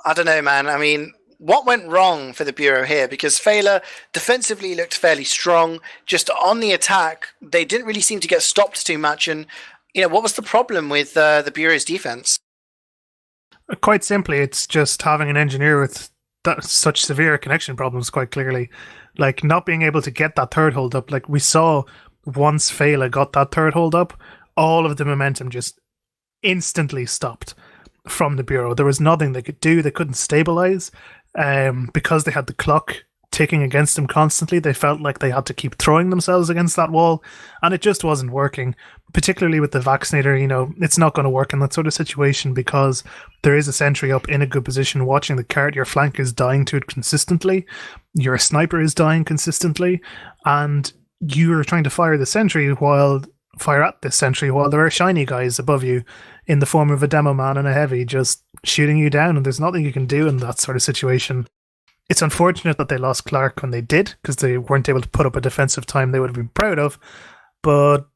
I don't know, man. I mean, what went wrong for the Bureau here? Because Feila defensively looked fairly strong. Just on the attack, they didn't really seem to get stopped too much. And what was the problem with the Bureau's defense? Quite simply, it's just having an engineer with such severe connection problems, quite clearly. Like, not being able to get that third hold up. Like, we saw once Feila got that third hold up, all of the momentum just instantly stopped from the Bureau. There was nothing they could do. They couldn't stabilize. Because they had the clock ticking against them constantly, they felt like they had to keep throwing themselves against that wall, and it just wasn't working. Particularly with the Vaccinator, it's not going to work in that sort of situation, because there is a sentry up in a good position watching the cart. Your flank is dying to it consistently, your sniper is dying consistently, and you're trying to fire at this sentry while there are shiny guys above you in the form of a demo man and a heavy just shooting you down, and there's nothing you can do in that sort of situation. It's unfortunate that they lost Clark when they did, because they weren't able to put up a defensive time they would have been proud of, but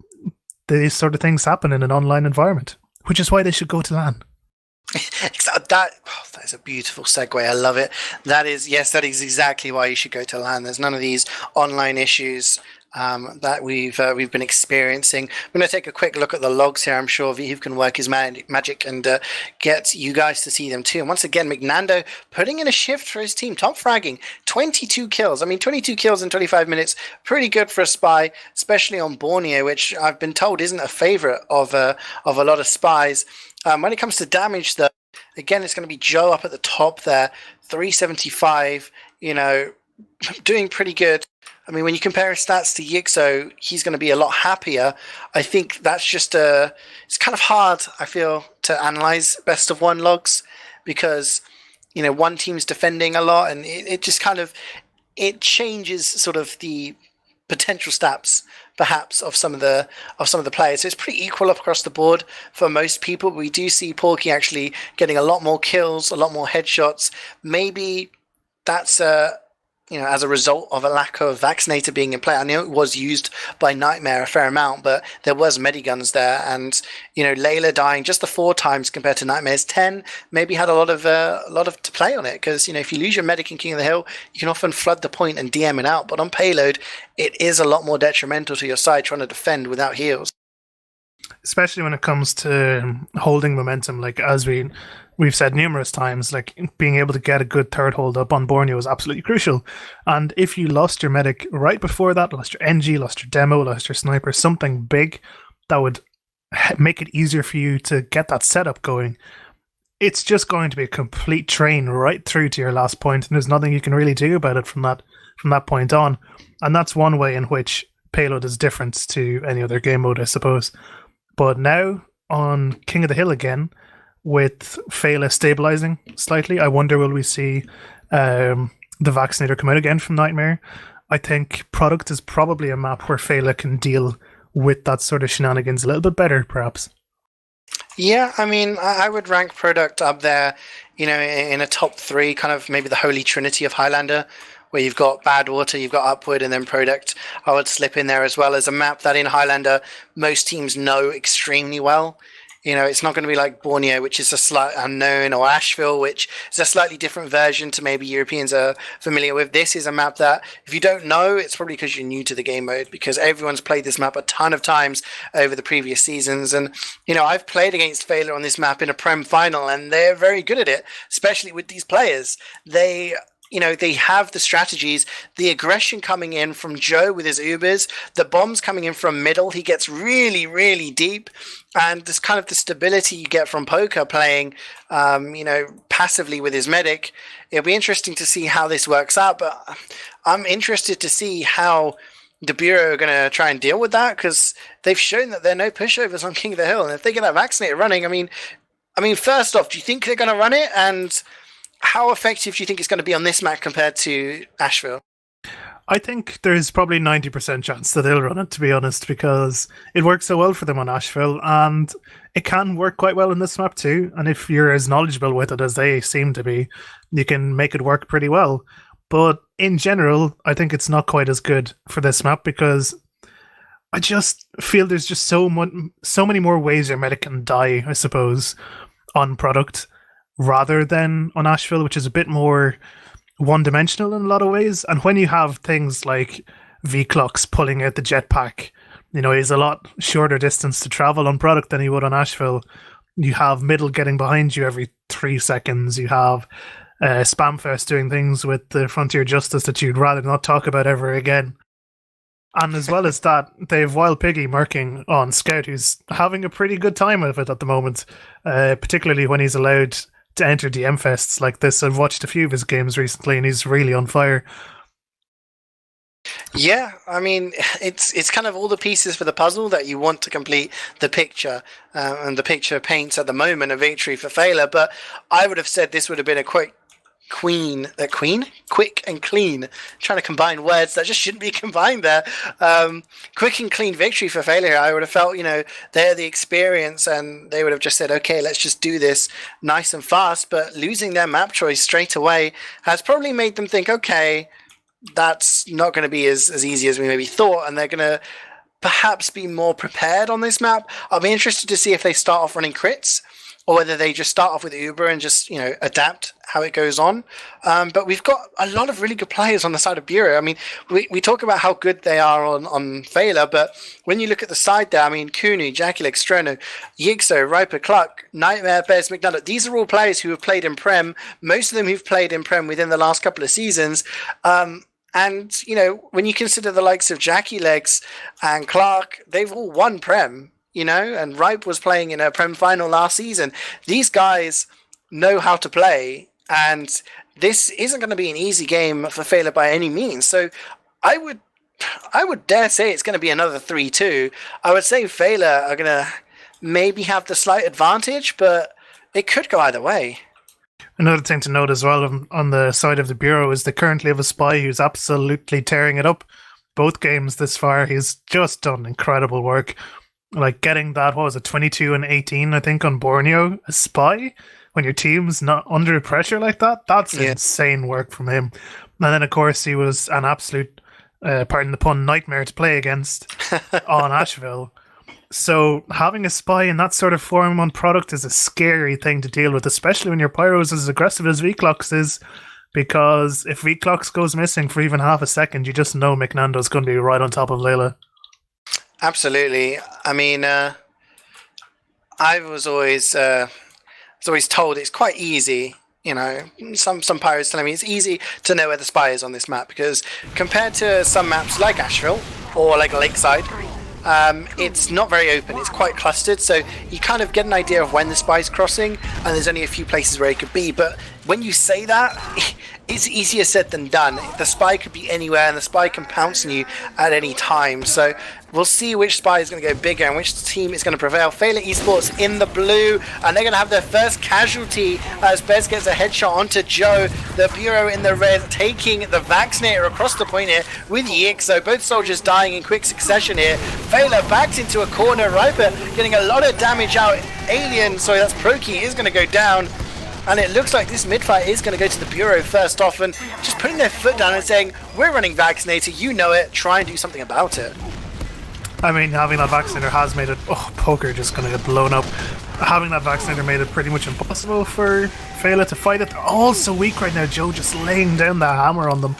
these sort of things happen in an online environment, which is why they should go to LAN. That is a beautiful segue. I love it. That is exactly why you should go to LAN. There's none of these online issues that we've been experiencing. I'm going to take a quick look at the logs here. I'm sure Viethoofd can work his magic and get you guys to see them too. And once again, McNando putting in a shift for his team. Top fragging, 22 kills. I mean, 22 kills in 25 minutes. Pretty good for a spy, especially on Borneo, which I've been told isn't a favorite of a lot of spies. When it comes to damage, though, Again, it's going to be Joe up at the top there, 375, doing pretty good. I mean, when you compare his stats to Yixo, he's going to be a lot happier. I think that's just it's kind of hard, I feel, to analyze best of one logs because, one team's defending a lot and it just kind of, it changes sort of the potential stats perhaps of some of the players. So it's pretty equal up across the board for most people. We do see Porky actually getting a lot more kills, a lot more headshots. Maybe that's as a result of a lack of Vaccinator being in play. I know it was used by Nightmare a fair amount, but there was Mediguns there, and Layla dying just the 4 times compared to Nightmare's 10 maybe had a lot of to play on it, because if you lose your medic in King of the Hill, you can often flood the point and DM it out, but on payload it is a lot more detrimental to your side trying to defend without heals. Especially when it comes to holding momentum, like as we've said numerous times, like being able to get a good third hold up on Borneo is absolutely crucial. And if you lost your medic right before that, lost your NG, lost your demo, lost your sniper, something big that would make it easier for you to get that setup going, it's just going to be a complete train right through to your last point, and there's nothing you can really do about it from that point on. And that's one way in which payload is different to any other game mode, I suppose. But now on King of the Hill again, with Feila stabilizing slightly, I wonder will we see the Vaccinator come out again from Nightmare? I think Product is probably a map where Feila can deal with that sort of shenanigans a little bit better, perhaps. Yeah, I mean, I would rank Product up there, in a top 3, kind of maybe the holy trinity of Highlander, where you've got Badwater, you've got Upward, and then Product. I would slip in there as well as a map that in Highlander most teams know extremely well. It's not going to be like Borneo, which is a slight unknown, or Asheville, which is a slightly different version to maybe Europeans are familiar with. This is a map that, if you don't know, it's probably because you're new to the game mode, because everyone's played this map a ton of times over the previous seasons. And, I've played against Feila on this map in a Prem final, and they're very good at it, especially with these players. They have the strategies, the aggression coming in from Joe with his Ubers, the bombs coming in from middle. He gets really, really deep. And this kind of the stability you get from Poker playing, passively with his medic. It'll be interesting to see how this works out. But I'm interested to see how the Bureau are going to try and deal with that, because they've shown that there are no pushovers on King of the Hill. And if they get that Vaccinator running, I mean, first off, do you think they're going to run it? And how effective do you think it's going to be on this map compared to Asheville? I think there's probably 90% chance that they'll run it, to be honest, because it works so well for them on Asheville, and it can work quite well in this map too. And if you're as knowledgeable with it as they seem to be, you can make it work pretty well. But in general, I think it's not quite as good for this map, because I just feel there's just so many more ways your medic can die, I suppose, on Product, rather than on Asheville, which is a bit more one-dimensional in a lot of ways. And when you have things like V-Clux pulling out the jetpack, he's a lot shorter distance to travel on Product than he would on Asheville. You have middle getting behind you every 3 seconds. You have Spamfest doing things with the Frontier Justice that you'd rather not talk about ever again. And as well as that, they have Wild Piggy murking on Scout, who's having a pretty good time with it at the moment, particularly when he's allowed to enter DM fests like this. I've watched a few of his games recently, and he's really on fire. Yeah, I mean, it's kind of all the pieces for the puzzle that you want to complete the picture, and the picture paints at the moment a victory for Feila. But I would have said this would have been a quick and clean. Trying to combine words that just shouldn't be combined there. Quick and clean victory for Feila. I would have felt, they're the experience, and they would have just said, okay, let's just do this nice and fast. But losing their map choice straight away has probably made them think, okay, that's not going to be as easy as we maybe thought, and they're going to perhaps be more prepared on this map. I'll be interested to see if they start off running crits, or whether they just start off with Uber and just, adapt how it goes on. But we've got a lot of really good players on the side of Bureau. I mean, we talk about how good they are on Feila, but when you look at the side there, I mean, Kunu, Jackie Strono, Yixo, Riper, Clark, Nightmare, Bez, McDonough, these are all players who have played in Prem, most of them who've played in Prem within the last couple of seasons. And, when you consider the likes of Jackie Legs and Clark, they've all won Prem. And Ripe was playing in a Prem final last season. These guys know how to play, and this isn't going to be an easy game for Feila by any means. So I would dare say it's going to be another 3-2. I would say Feila are going to maybe have the slight advantage, but it could go either way. Another thing to note as well on the side of the Bureau is they currently have a spy who's absolutely tearing it up. Both games this far, he's just done incredible work. Like getting that, 22 and 18, I think, on Borneo, a spy, when your team's not under pressure like that, that's insane work from him. And then, of course, he was an absolute, pardon the pun, nightmare to play against on Asheville. So having a spy in that sort of form on product is a scary thing to deal with, especially when your Pyro is as aggressive as Vclox is, because if Vclox goes missing for even half a second, you just know McNando's going to be right on top of Layla. Absolutely. I mean, I was always told it's quite easy. You know, some Pyros telling me it's easy to know where the spy is on this map, because compared to some maps like Asheville or like Lakeside, it's not very open. It's quite clustered, so you kind of get an idea of when the spy's crossing, and there's only a few places where it could be. But when you say that, it's easier said than done. The spy could be anywhere, and the spy can pounce on you at any time. So we'll see which spy is going to go bigger and which team is going to prevail. Feila eSports in the blue, and they're going to have their first casualty as Bez gets a headshot onto Joe. The Bureau in the red taking the Vaccinator across the point here with Yixo. Both soldiers dying in quick succession here. Feila backed into a corner. Riper getting a lot of damage out. That's Proki is going to go down. And it looks like this mid-fight is going to go to the Bureau first off, and just putting their foot down and saying, we're running Vaccinator, you know it, try and do something about it. I mean, having that Vaccinator has made it... Oh, Poker just going to get blown up. Having that Vaccinator made it pretty much impossible for Feila to fight it. They're all so weak right now, Joe just laying down the hammer on them.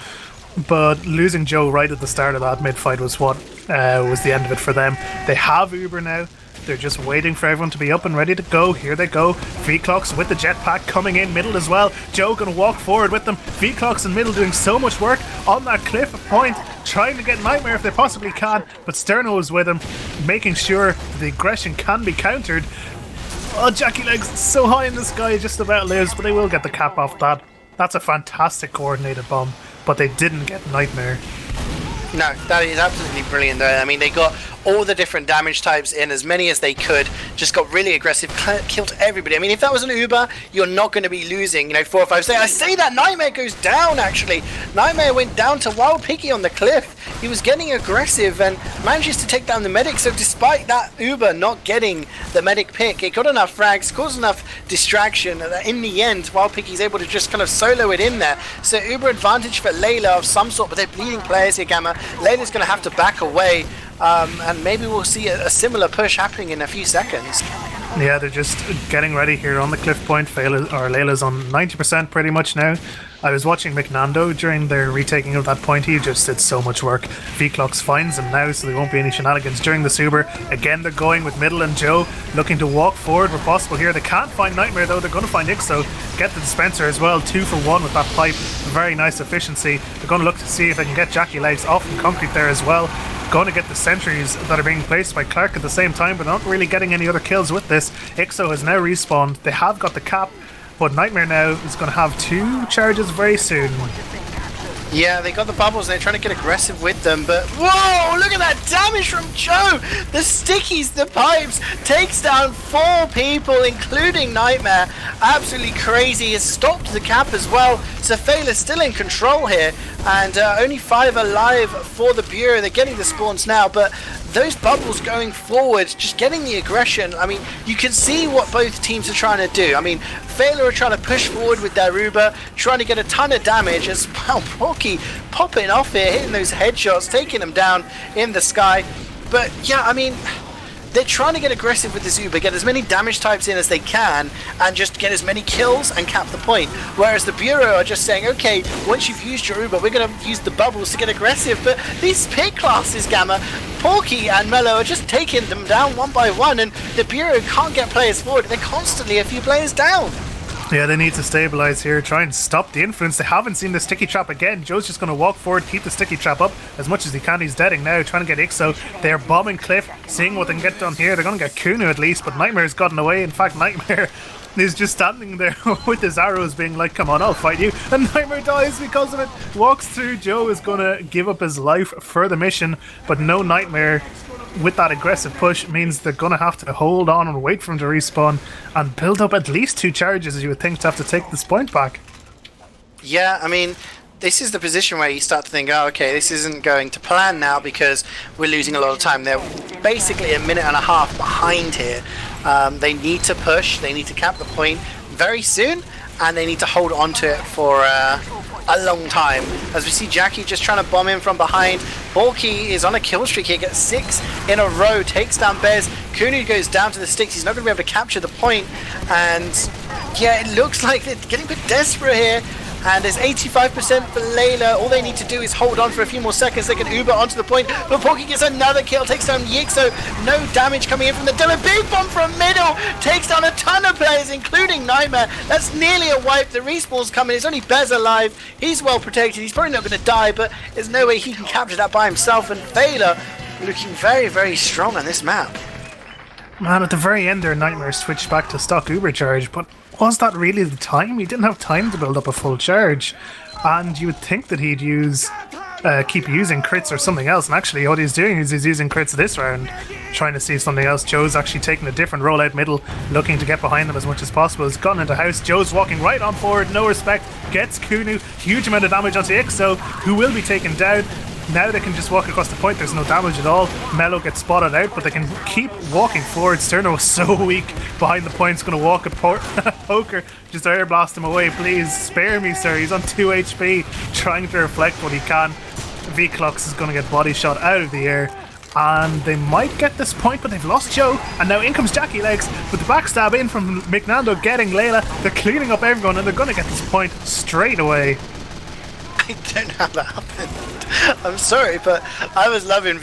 But losing Joe right at the start of that mid-fight was what was the end of it for them. They have Uber now. They're just waiting for everyone to be up and ready to go. Here they go. Vclox with the jetpack coming in middle as well. Joe going to walk forward with them. Vclox in middle doing so much work on that cliff point, trying to get Nightmare if they possibly can. But Sterno is with him, making sure the aggression can be countered. Oh, Jackie Legs so high in the sky, just about lives, but they will get the cap off that. That's a fantastic coordinated bomb, but they didn't get Nightmare. No, that is absolutely brilliant though. I mean, they got all the different damage types in, as many as they could, just got really aggressive, killed everybody. I mean, if that was an Uber, you're not going to be losing, 4 or 5. I say that Nightmare goes down, actually. Nightmare went down to Wild Piggy on the cliff. He was getting aggressive and manages to take down the medic, so despite that Uber not getting the medic pick, it got enough frags, caused enough distraction, that in the end, Wild Piggy's able to just kind of solo it in there. So Uber advantage for Layla of some sort, but they're bleeding players here, Gamma. Layla's going to have to back away. And maybe we'll see a similar push happening in a few seconds. Yeah, they're just getting ready here on the cliff point. Layla's on 90% pretty much now. I was watching McNando during their retaking of that point. He just did so much work. Vclox finds him now, so there won't be any shenanigans during the Super. Again, they're going with Middle and Joe, looking to walk forward where possible here. They can't find Nightmare, though. They're going to find Ixo. Get the dispenser as well. 2 for 1 with that pipe. Very nice efficiency. They're going to look to see if they can get Jackie Legs off from concrete there as well. Going to get the sentries that are being placed by Clark at the same time, but not really getting any other kills with this. Ixo has now respawned. They have got the cap, but Nightmare now is going to have 2 charges very soon. Yeah, they got the bubbles and they're trying to get aggressive with them, but whoa, look at that damage from Joe! The stickies, the pipes, takes down 4 people, including Nightmare. Absolutely crazy. Has stopped the cap as well, so Feila's still in control here, and only 5 alive for the Bureau. They're getting the spawns now, but those bubbles going forward, just getting the aggression. I mean, you can see what both teams are trying to do. I mean, Feila are trying to push forward with their Uber, trying to get a ton of damage as well. Porky popping off here, hitting those headshots, taking them down in the sky. But yeah, I mean, they're trying to get aggressive with this Uber, get as many damage types in as they can, and just get as many kills and cap the point. Whereas the Bureau are just saying, okay, once you've used your Uber, we're going to use the bubbles to get aggressive. But these pick classes, Gamma, Porky and Mello are just taking them down one by one, and the Bureau can't get players forward. They're constantly a few players down. Yeah, they need to stabilize here, try and stop the influence. They haven't seen the sticky trap again. Joe's just going to walk forward, keep the sticky trap up as much as he can. He's deading now, trying to get Ixo. They're bombing Cliff, seeing what they can get done here. They're going to get Kunu at least, but Nightmare's gotten away. In fact, Nightmare is just standing there with his arrows being like, come on, I'll fight you. And Nightmare dies because of it. Walks through. Joe is going to give up his life for the mission, but no Nightmare. With that aggressive push means they're going to have to hold on and wait for him to respawn and build up at least 2 charges, as you would think, to have to take this point back. Yeah, I mean, this is the position where you start to think, oh, okay, this isn't going to plan now because we're losing a lot of time. They're basically a minute and a half behind here. They need to push, they need to cap the point very soon, and they need to hold on to it for a long time. As we see Jackie just trying to bomb in from behind. Borky is on a kill streak here, gets 6 in a row, takes down Bez. Kunu goes down to the sticks. He's not going to be able to capture the point. And yeah, it looks like they're getting a bit desperate here. And there's 85% for Layla. All they need to do is hold on for a few more seconds. They can Uber onto the point. But Porky gets another kill, takes down Yixo. No damage coming in from the demo. Big bomb from middle. Takes down a ton of players, including Nightmare. That's nearly a wipe. The respawn's coming. It's only Bez alive. He's well protected. He's probably not going to die, but there's no way he can capture that by himself. And Feila looking very, very strong on this map. Man, at the very end there, Nightmare switched back to stock Uber charge, but was that really the time? He didn't have time to build up a full charge, and you would think that he'd keep using crits or something else, and actually what he's doing is he's using crits this round, trying to see something else. Joe's actually taking a different role out middle, looking to get behind them as much as possible. He's gotten into house. Joe's walking right on forward, no respect, gets Kunu, huge amount of damage onto Ixo, who will be taken down. Now they can just walk across the point, there's no damage at all. Mello gets spotted out, but they can keep walking forward. Sterno was so weak behind the point, he's going to walk at Poker, just air blast him away. Please spare me, sir. He's on 2 HP, trying to reflect what he can. V-Clux is going to get body shot out of the air, and they might get this point, but they've lost Joe, and now in comes Jackie Legs with the backstab in from McNando getting Layla. They're cleaning up everyone, and they're going to get this point straight away. I don't know how that happened. I'm sorry, but I was loving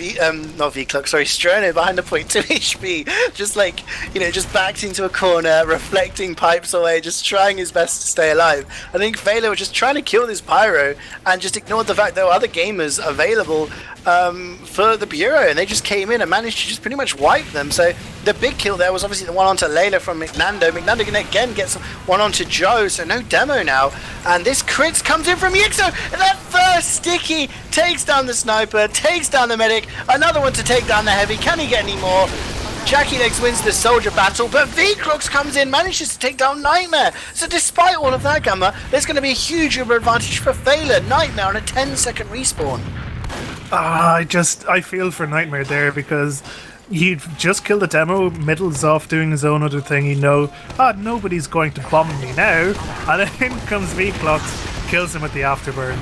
not V-Clock, sorry, Strono behind the point, 2 HP, just like, just backed into a corner, reflecting pipes away, just trying his best to stay alive. I think Feila was just trying to kill this Pyro and just ignored the fact there were other gamers available for the Bureau, and they just came in and managed to just pretty much wipe them. So the big kill there was obviously the one onto Layla from McNando. McNando can again get one onto Joe, so no demo now. And this crits comes in from Yixo, and that first sticky takes down the sniper, takes down the medic, another one to take down the heavy. Can he get any more? Jackie Legs wins the soldier battle, but V-Crux comes in, manages to take down Nightmare. So despite all of that, Gamma, there's going to be a huge Uber advantage for Feila. Nightmare on a 10-second respawn. I feel for Nightmare there, because he'd just killed the demo, Middle's off doing his own other thing, nobody's going to bomb me now, and then in comes V-Clocks, kills him with the afterburn.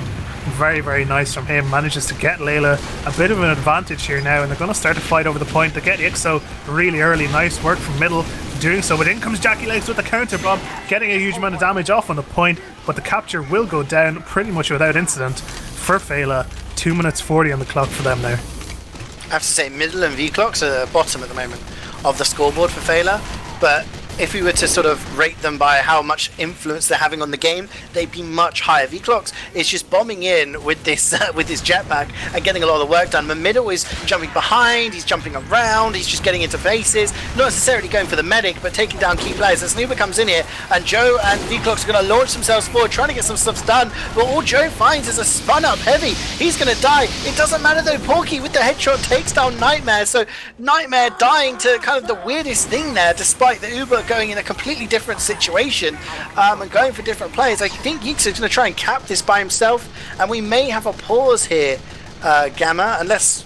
Very, very nice from him, manages to get Layla a bit of an advantage here now, and they're going to start to fight over the point. They get Ixo really early, nice work from Middle doing so, but in comes Jackie Legs with the counter bomb, getting a huge amount of damage off on the point, but the capture will go down pretty much without incident for Feila. 2 minutes 40 on the clock for them now. I have to say, Middle and V-Clocks are the bottom at the moment of the scoreboard for Feila, but if we were to sort of rate them by how much influence they're having on the game, they'd be much higher. V-Clocks is just bombing in with this jetpack and getting a lot of the work done. The Middle is jumping behind, he's jumping around, he's just getting into bases, not necessarily going for the medic, but taking down key players. As Snuba comes in here, and Joe and V-Clocks are going to launch themselves forward, trying to get some stuff done, but all Joe finds is a spun-up heavy. He's going to die. It doesn't matter though, Porky with the headshot takes down Nightmare, so Nightmare dying to kind of the weirdest thing there, despite the Uber going in a completely different situation and going for different players. I think Yixo's going to try and cap this by himself, and we may have a pause here, Gamma, unless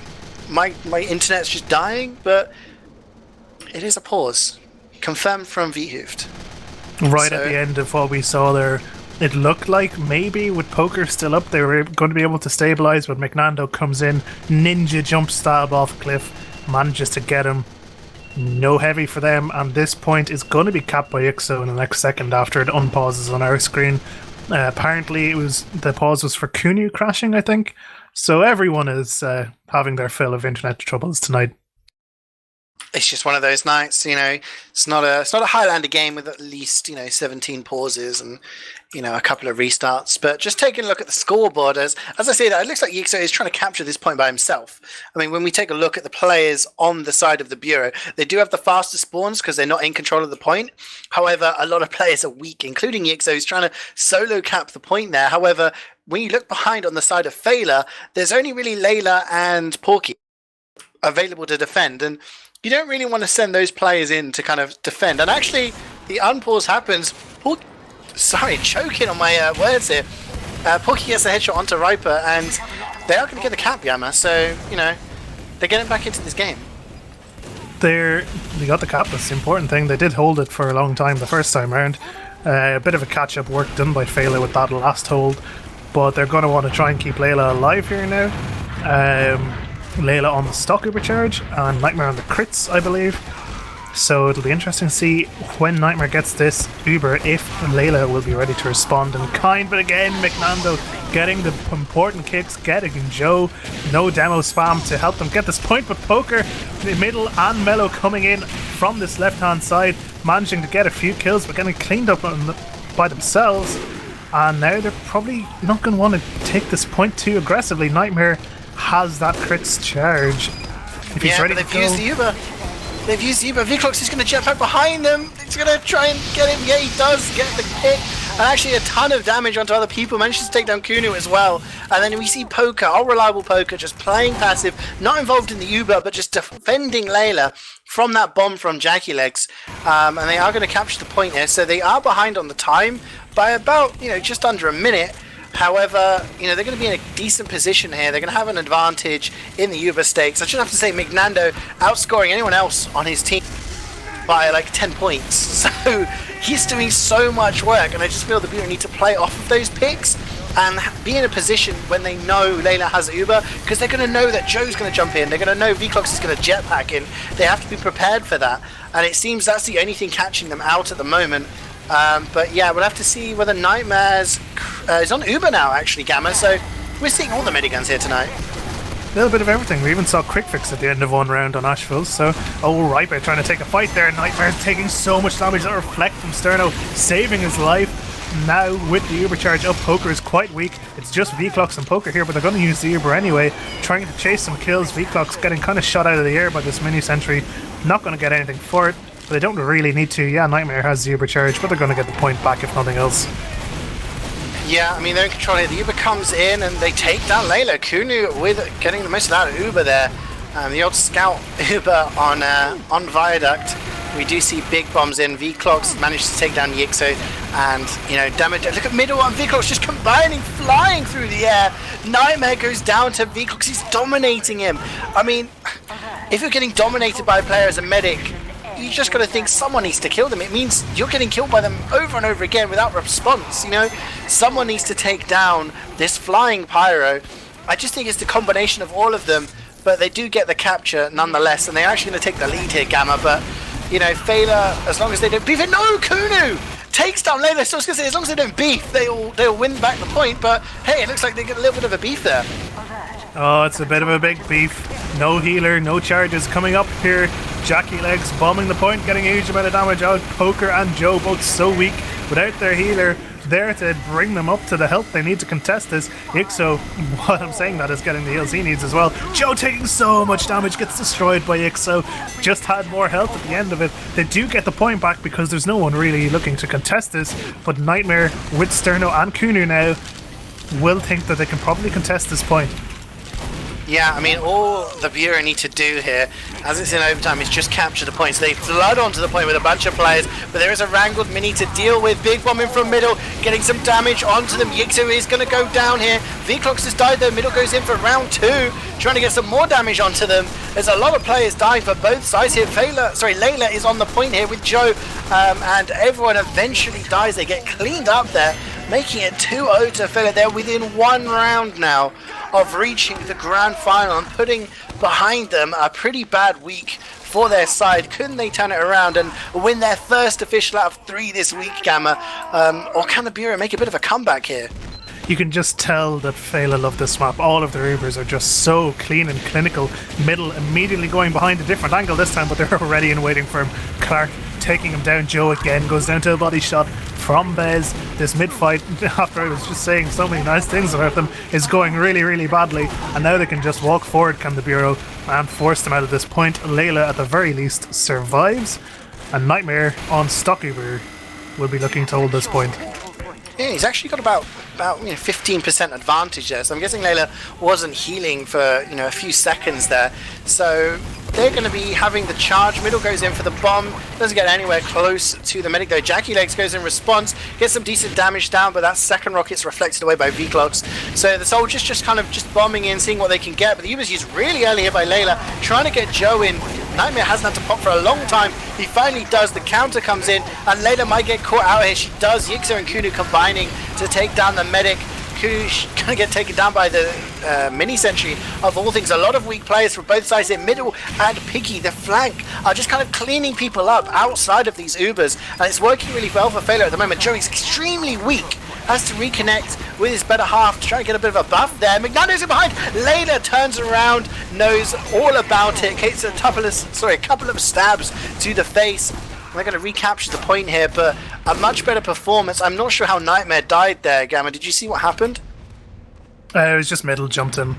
my internet's just dying, but it is a pause. Confirmed from Wiethoofd. Right at the end of what we saw there, it looked like maybe with Poker still up, they were going to be able to stabilize, but McNando comes in, ninja jump stab off cliff, manages to get him. No heavy for them, and this point is going to be capped by Ixo in the next second after it unpauses on our screen. Apparently the pause was for Kunu crashing, I think. So everyone is having their fill of internet troubles tonight. It's just one of those nights, It's not a Highlander game with at least 17 pauses and a couple of restarts. But just taking a look at the scoreboard, as I say that, it looks like CeeJaey is trying to capture this point by himself. I mean, when we take a look at the players on the side of the Bureau, they do have the faster spawns because they're not in control of the point. However, a lot of players are weak, including CeeJaey, who's trying to solo cap the point there. However, when you look behind on the side of Feila, there's only really Layla and Porky available to defend, and you don't really want to send those players in to kind of defend. And actually, the unpause happens. Choking on my words here. Porky gets a headshot onto Riper, and they are going to get the cap, Gamma. So, they're getting back into this game. They got the cap, that's the important thing. They did hold it for a long time the first time round. A bit of a catch-up work done by Feila with that last hold, but they're going to want to try and keep Layla alive here now. Layla on the stock Ubercharge and Nightmare on the crits, I believe. So it'll be interesting to see when Nightmare gets this Uber if Layla will be ready to respond in kind. But again, McNando getting the important kicks, getting Joe, no demo spam to help them get this point. But Poker, the middle, and Mello coming in from this left-hand side, managing to get a few kills, but getting cleaned up by themselves. And now they're probably not going to want to take this point too aggressively. Nightmare has that crits charge. If he's ready to go. Used the Uber. They've used the Uber. Viethoofd is going to jetpack behind them. He's going to try and get him. Yeah, he does get the pick. And actually a ton of damage onto other people. Manages to take down Kunu as well. And then we see Poker, our reliable Poker, just playing passive, not involved in the Uber, but just defending Layla from that bomb from Jackie Legs. And they are going to capture the point here. So they are behind on the time by about, just under a minute. However, they're going to be in a decent position here. They're going to have an advantage in the Uber stakes. I should have to say McNando outscoring anyone else on his team by like 10 points. So he's doing so much work, and I just feel the Bureau need to play off of those picks and be in a position when they know Layla has Uber, because they're going to know that Joe's going to jump in. They're going to know Viethoofd is going to jetpack in. They have to be prepared for that. And it seems that's the only thing catching them out at the moment. But yeah, we'll have to see whether Nightmares is on Uber now, actually, Gamma. So we're seeing all the miniguns here tonight. A little bit of everything. We even saw Quick Fix at the end of one round on Asheville. So, Riper trying to take a fight there. Nightmare's taking so much damage. That reflect from Sterno, saving his life. Now with the Uber charge up, Poker is quite weak. It's just Viethoofd and Poker here, but they're going to use the Uber anyway, trying to chase some kills. Viethoofd's getting kind of shot out of the air by this mini sentry. Not going to get anything for it. But they don't really need to. Yeah, Nightmare has the Uber charge, but they're going to get the point back if nothing else. Yeah, I mean, they're in control here. The Uber comes in and they take down Layla. Kunu with getting the most of that Uber there. The old scout Uber on Viaduct. We do see big bombs in. Viethoofd managed to take down CeeJaey and, damage. Look at middle one. Viethoofd just combining, flying through the air. Nightmare goes down to Viethoofd. He's dominating him. I mean, if you're getting dominated by a player as a medic, you just got to think someone needs to kill them. It means you're getting killed by them over and over again without response, Someone needs to take down this flying pyro. I just think it's the combination of all of them, but they do get the capture nonetheless, and they're actually going to take the lead here, Gamma. But, Feila, as long as they don't beef it, no, Kunu takes down Layla. So I was going to say, as long as they don't beef, they'll win back the point, but hey, it looks like they get a little bit of a beef there. Oh, it's a bit of a big beef. No healer, no charges coming up here. Jackie Legs bombing the point, getting a huge amount of damage out. Poker and Joe both so weak without their healer there to bring them up to the help they need to contest this. Ixo, what I'm saying that is getting the heals he needs as well. Joe taking so much damage, gets destroyed by Ixo. Just had more health at the end of it. They do get the point back because there's no one really looking to contest this, but Nightmare with Sterno and Kunu now will think that they can probably contest this point. Yeah, I mean, all the Bureau need to do here, as it's in overtime, is just capture the points. They flood onto the point with a bunch of players, but there is a wrangled mini to deal with. Big bomb in from middle, getting some damage onto them. Yixu is going to go down here. Viethoofd has died though. Middle goes in for round 2, trying to get some more damage onto them. There's a lot of players dying for both sides here. Layla is on the point here with Joe, and everyone eventually dies. They get cleaned up there, making it 2-0 to Feila. They're within 1 round now of reaching the grand final and putting behind them a pretty bad week for their side. Couldn't they turn it around and win their first official out of 3 this week, Gamma? Or can the Bureau make a bit of a comeback here? You can just tell that Feila love this map. All of their Ubers are just so clean and clinical. Middle immediately going behind a different angle this time, but they're already in waiting for him. Clark taking him down. Joe again goes down to a body shot from Bez. This mid fight, after I was just saying so many nice things about them, is going really, really badly. And now they can just walk forward, can the Bureau, and force them out at this point. Layla, at the very least, survives. And Nightmare on stock Uber will be looking to hold this point. Yeah, he's actually got about 15% advantage there. So I'm guessing Layla wasn't healing for a few seconds there. So they're going to be having the charge. Middle goes in for the bomb. Doesn't get anywhere close to the medic though. Jackie Legs goes in response. Gets some decent damage down, but that second rocket's reflected away by V-Clocks. So the soldiers just kind of bombing in, seeing what they can get. But the Uber's used really early here by Layla, trying to get Joe in. Nightmare hasn't had to pop for a long time. He finally does. The counter comes in, and Layla might get caught out here. She does. Yixo and Kunu combining to take down the medic. Kunu's going to get taken down by the mini sentry. Of all things, a lot of weak players from both sides in middle and Piggy, the flank, are just kind of cleaning people up outside of these Ubers, and it's working really well for Feila at the moment. Joe is extremely weak. Has to reconnect with his better half to try and get a bit of a buff there. McNando's in behind. Layla turns around, knows all about it. Takes a couple of stabs to the face. They're going to recapture the point here, but a much better performance. I'm not sure how Nightmare died there, Gamma. Did you see what happened? It was just Middle jumped him.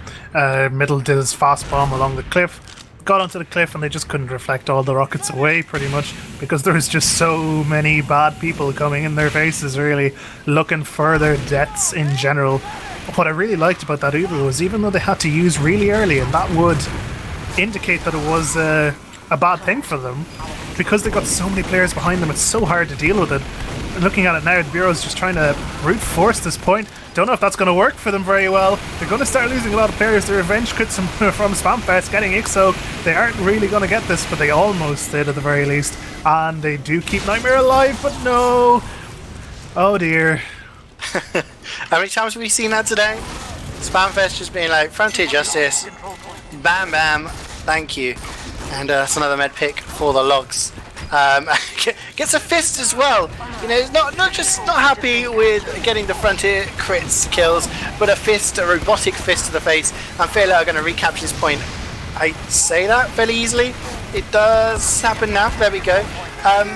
Middle did his fast bomb along the cliff. Got onto the cliff and they just couldn't reflect all the rockets away pretty much because there was just so many bad people coming in their faces, really looking for their deaths in general. What I really liked about that Uber was even though they had to use really early, and that would indicate that it was a bad thing for them, because they got so many players behind them, it's so hard to deal with it. And looking at it now, the Bureau's just trying to brute force this point. Don't know if that's going to work for them very well. They're going to start losing a lot of players. The revenge kits from Spamfest getting Ixo. They aren't really going to get this, but they almost did at the very least. And they do keep Nightmare alive, but no. Oh dear. How many times have we seen that today? Spamfest just being like, Frontier Justice, bam bam, thank you. And that's another med pick for the logs. Gets a fist as well. Not happy with getting the Frontier crits kills, but a fist, a robotic fist to the face. And Feila are going to recapture this point. I say that fairly easily. It does happen now. There we go.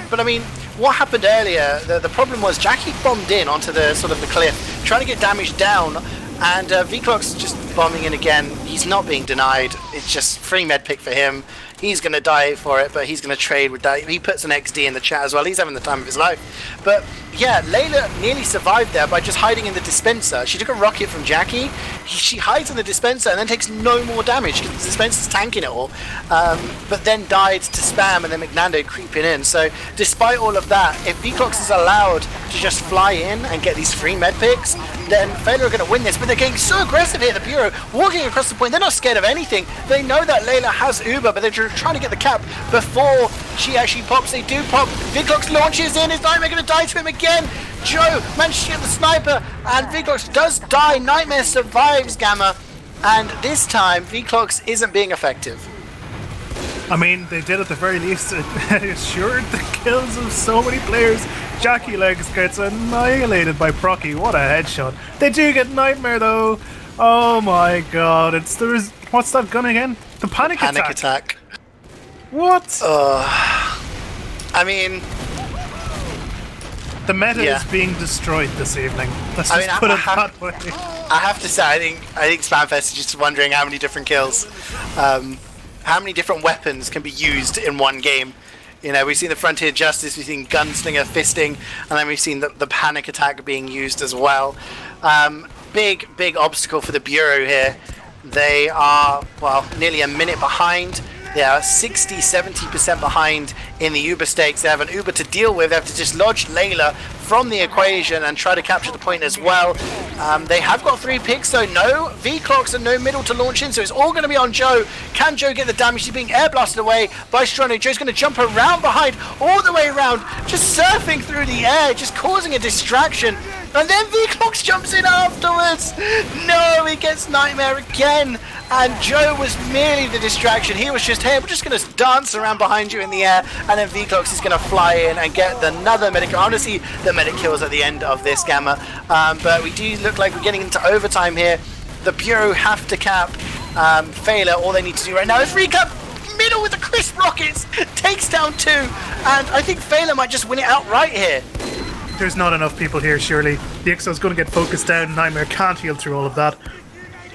But I mean, what happened earlier? The problem was Jackie bombed in onto the the cliff, trying to get damage down. And V-Clock's just bombing in again. He's not being denied. It's just free med pick for him. He's going to die for it, but he's going to trade with that. He puts an XD in the chat as well. He's having the time of his life. But yeah, Layla nearly survived there by just hiding in the dispenser. She took a rocket from Jackie. She hides in the dispenser and then takes no more damage because the dispenser's tanking it all. But then died to spam and then McNando creeping in. So despite all of that, if V-Clocks is allowed to just fly in and get these free med picks, then Feila are going to win this. But they're getting so aggressive here at the Bureau, walking across the point. They're not scared of anything. They know that Layla has Uber, but they're trying to get the cap before she actually pops. They do pop. V-Clocks launches in. Is Nightmare going to die to him again? Joe managed to get the sniper, and V-Clocks does die. Nightmare survives, Gamma, and this time V-Clocks isn't being effective. I mean, they did at the very least assured the kills of so many players. Jackie Legs gets annihilated by Procky. What a headshot. They do get Nightmare though. Oh my god. What's that gun again? The panic attack. What? I mean, the meta is being destroyed this evening. Let's just put it that way. I have to say, I think Spamfest is just wondering how many different kills, how many different weapons can be used in one game. We've seen the Frontier Justice, we've seen Gunslinger fisting, and then we've seen the panic attack being used as well. Big obstacle for the Bureau here. They are, nearly a minute behind. They are 60-70% behind in the Uber stakes. They have an Uber to deal with. They have to dislodge Layla from the equation and try to capture the point as well. They have got 3 picks, so no V-Clocks and no middle to launch in, so it's all going to be on Joe. Can Joe get the damage? He's being air blasted away by Strono. Joe's going to jump around behind, all the way around, just surfing through the air, just causing a distraction. And then Viethoofd jumps in afterwards. No, he gets Nightmare again. And Joe was merely the distraction. He was just, hey, we're just going to dance around behind you in the air. And then Viethoofd is going to fly in and get another medic. I want to see the medic kills at the end of this Gamma. But we do look like we're getting into overtime here. The Bureau have to cap Feila. All they need to do right now is recap. Middle with the crisp rockets. Takes down 2. And I think Feila might just win it outright here. There's not enough people here, surely. The Ixo's going to get focused down. Nightmare can't heal through all of that.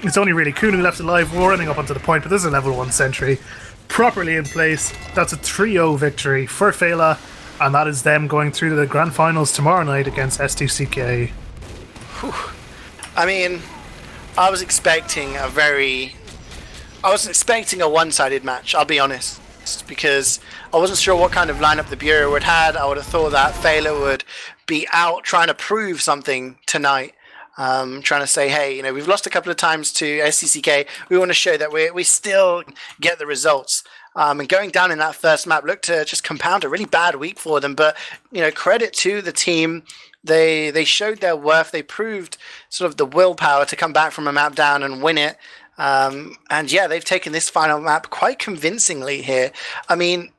It's only really Kunu left alive, running up onto the point, but this is a level 1 sentry. Properly in place. That's a 3-0 victory for Feila, and that is them going through to the grand finals tomorrow night against S26. I mean, I was expecting a one-sided match, I'll be honest. Because I wasn't sure what kind of lineup the Bureau would had. I would have thought that Feila would be out trying to prove something tonight. Trying to say, hey, we've lost a couple of times to SCCK. We want to show that we still get the results. And going down in that first map looked to just compound a really bad week for them. But, credit to the team. They showed their worth. They proved sort of the willpower to come back from a map down and win it. And yeah, they've taken this final map quite convincingly here. I mean,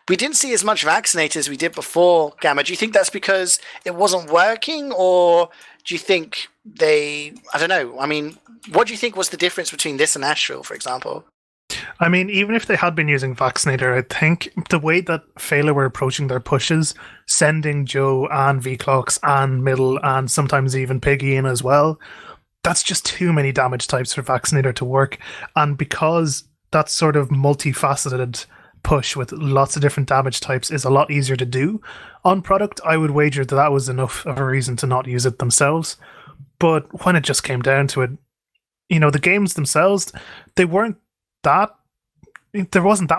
we didn't see as much Vaccinator as we did before, Gamma. Do you think that's because it wasn't working, or do you think I don't know. I mean, what do you think was the difference between this and Astral, for example? I mean, even if they had been using Vaccinator, I think the way that Feila were approaching their pushes, sending Joe and Vclox and Middle and sometimes even Piggy in as well, that's just too many damage types for Vaccinator to work. And because that sort of multifaceted push with lots of different damage types is a lot easier to do on product, I would wager that was enough of a reason to not use it themselves. But when it just came down to it, the games themselves, there wasn't that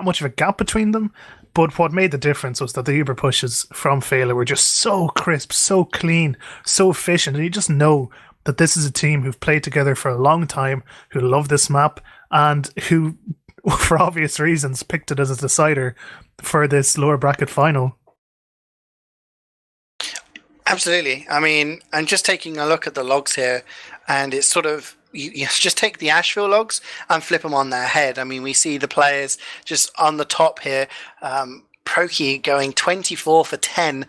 much of a gap between them. But what made the difference was that the Uber pushes from Feila were just so crisp, so clean, so efficient, and you just know that this is a team who've played together for a long time, who love this map, and who, for obvious reasons, picked it as a decider for this lower bracket final. Absolutely. I mean, I'm just taking a look at the logs here, and it's sort of, you just take the Asheville logs and flip them on their head. I mean, we see the players just on the top here, Proki going 24 for 10,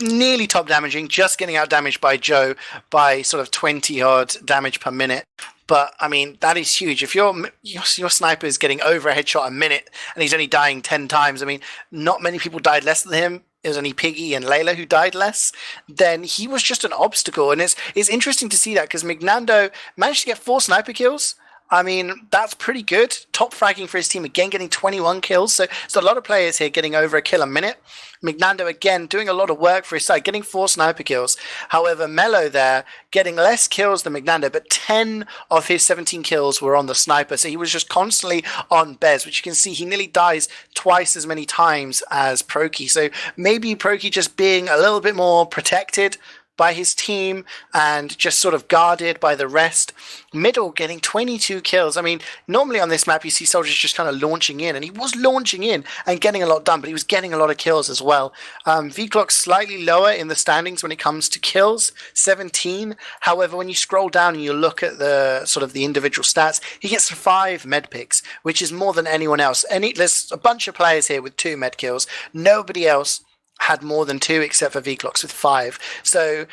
nearly top damaging, just getting out damaged by Joe by sort of 20 odd damage per minute. But I mean, that is huge. If your sniper is getting over a headshot a minute and he's only dying 10 times, I mean, not many people died less than him. It was only Piggy and Layla who died less. Then he was just an obstacle. And it's interesting to see that because Mignando managed to get 4 sniper kills. I mean, that's pretty good. Top fragging for his team, again, getting 21 kills. So there's a lot of players here getting over a kill a minute. Mignando, again, doing a lot of work for his side, getting 4 sniper kills. However, Mello there, getting less kills than Mignando, but 10 of his 17 kills were on the sniper. So he was just constantly on Bez, which you can see he nearly dies twice as many times as Proki. So maybe Proki just being a little bit more protected by his team and just sort of guarded by the rest. Middle getting 22 kills. I mean, normally on this map you see soldiers just kind of launching in, and he was launching in and getting a lot done, but he was getting a lot of kills as well. Vclock slightly lower in the standings when it comes to kills, 17. However, when you scroll down and you look at the sort of the individual stats, he gets 5 med picks, which is more than anyone else. There's a bunch of players here with 2 med kills. Nobody else had more than 2 except for Vclox with 5. So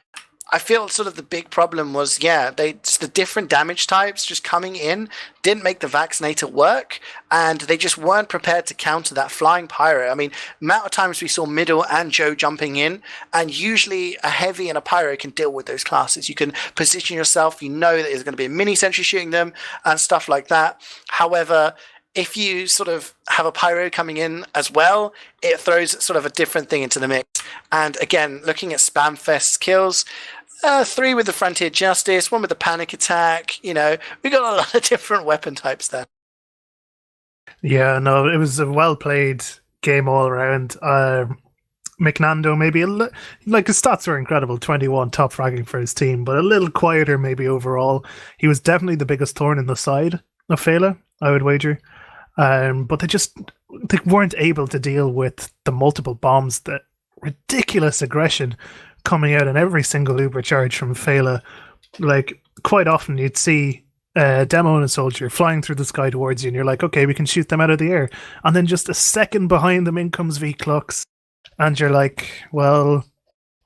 I feel sort of the big problem was, the different damage types just coming in didn't make the Vaccinator work, and they just weren't prepared to counter that flying pyro. I mean, amount of times we saw Middle and Joe jumping in, and usually a heavy and a pyro can deal with those classes. You can position yourself, you know that there's going to be a mini sentry shooting them and stuff like that. However, if you sort of have a pyro coming in as well, it throws sort of a different thing into the mix. And again, looking at Spamfest's kills, 3 with the Frontier Justice, 1 with the Panic Attack, we got a lot of different weapon types there. Yeah, no, it was a well-played game all around. McNando maybe, his stats were incredible, 21 top fragging for his team, but a little quieter maybe overall. He was definitely the biggest thorn in the side of Feila, I would wager. But they weren't able to deal with the multiple bombs, the ridiculous aggression coming out in every single Uber charge from Feila. Like, quite often you'd see a demo and a soldier flying through the sky towards you, and you're like, okay, we can shoot them out of the air. And then just a second behind them in comes V-Clux, and you're like, well,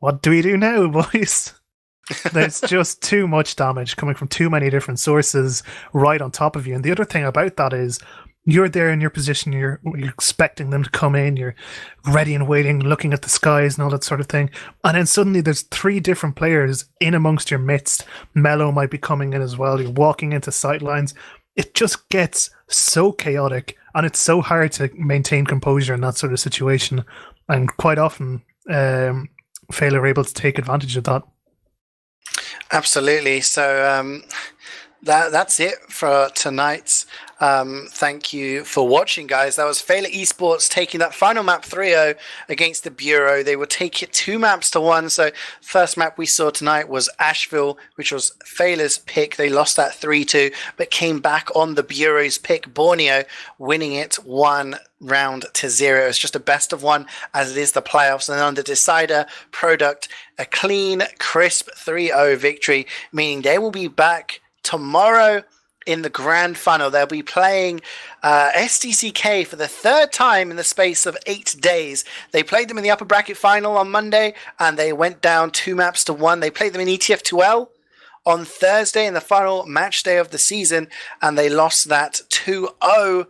what do we do now, boys? There's just too much damage coming from too many different sources right on top of you. And the other thing about that is you're there in your position, you're expecting them to come in, you're ready and waiting, looking at the skies and all that sort of thing. And then suddenly there's 3 different players in amongst your midst. Mello might be coming in as well. You're walking into sight lines. It just gets so chaotic, and it's so hard to maintain composure in that sort of situation. And quite often, Feila are able to take advantage of that. Absolutely. So that's it for tonight's. Thank you for watching, guys. That was Feila eSports taking that final map 3-0 against the Bureau. They will take it 2 maps to 1. So first map we saw tonight was Asheville, which was Feila's pick. They lost that 3-2, but came back on the Bureau's pick, Borneo, winning it 1 round to 0. It's just a best of 1 as it is the playoffs. And on the decider product, a clean, crisp 3-0 victory, meaning they will be back tomorrow in the grand final. They'll be playing SDCK for the 3rd time in the space of 8 days. They played them in the upper bracket final on Monday, and they went down 2 maps to 1. They played them in ETF2L on Thursday in the final match day of the season, and they lost that 2-0.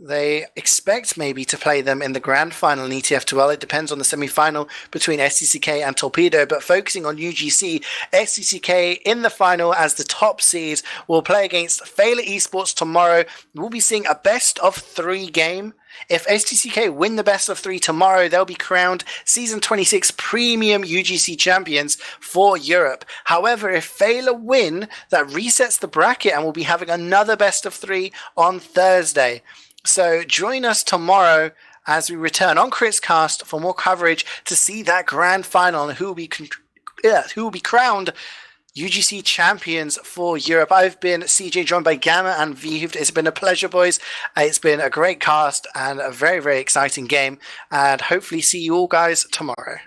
They expect maybe to play them in the grand final in ETF2L. It depends on the semi-final between SDCK and Torpedo, but focusing on UGC, SDCK in the final as the top seed will play against Feila eSports tomorrow. We'll be seeing a best of 3 game. If SDCK win the best of 3 tomorrow, they'll be crowned Season 26 Premium UGC champions for Europe. However, if Feila win, that resets the bracket, and we'll be having another best of 3 on Thursday. So join us tomorrow as we return on Critscast for more coverage to see that grand final and who will be crowned UGC champions for Europe. I've been CeeJaey, joined by Gamma and Wiethoofd. It's been a pleasure, boys. It's been a great cast and a very, very exciting game. And hopefully see you all guys tomorrow.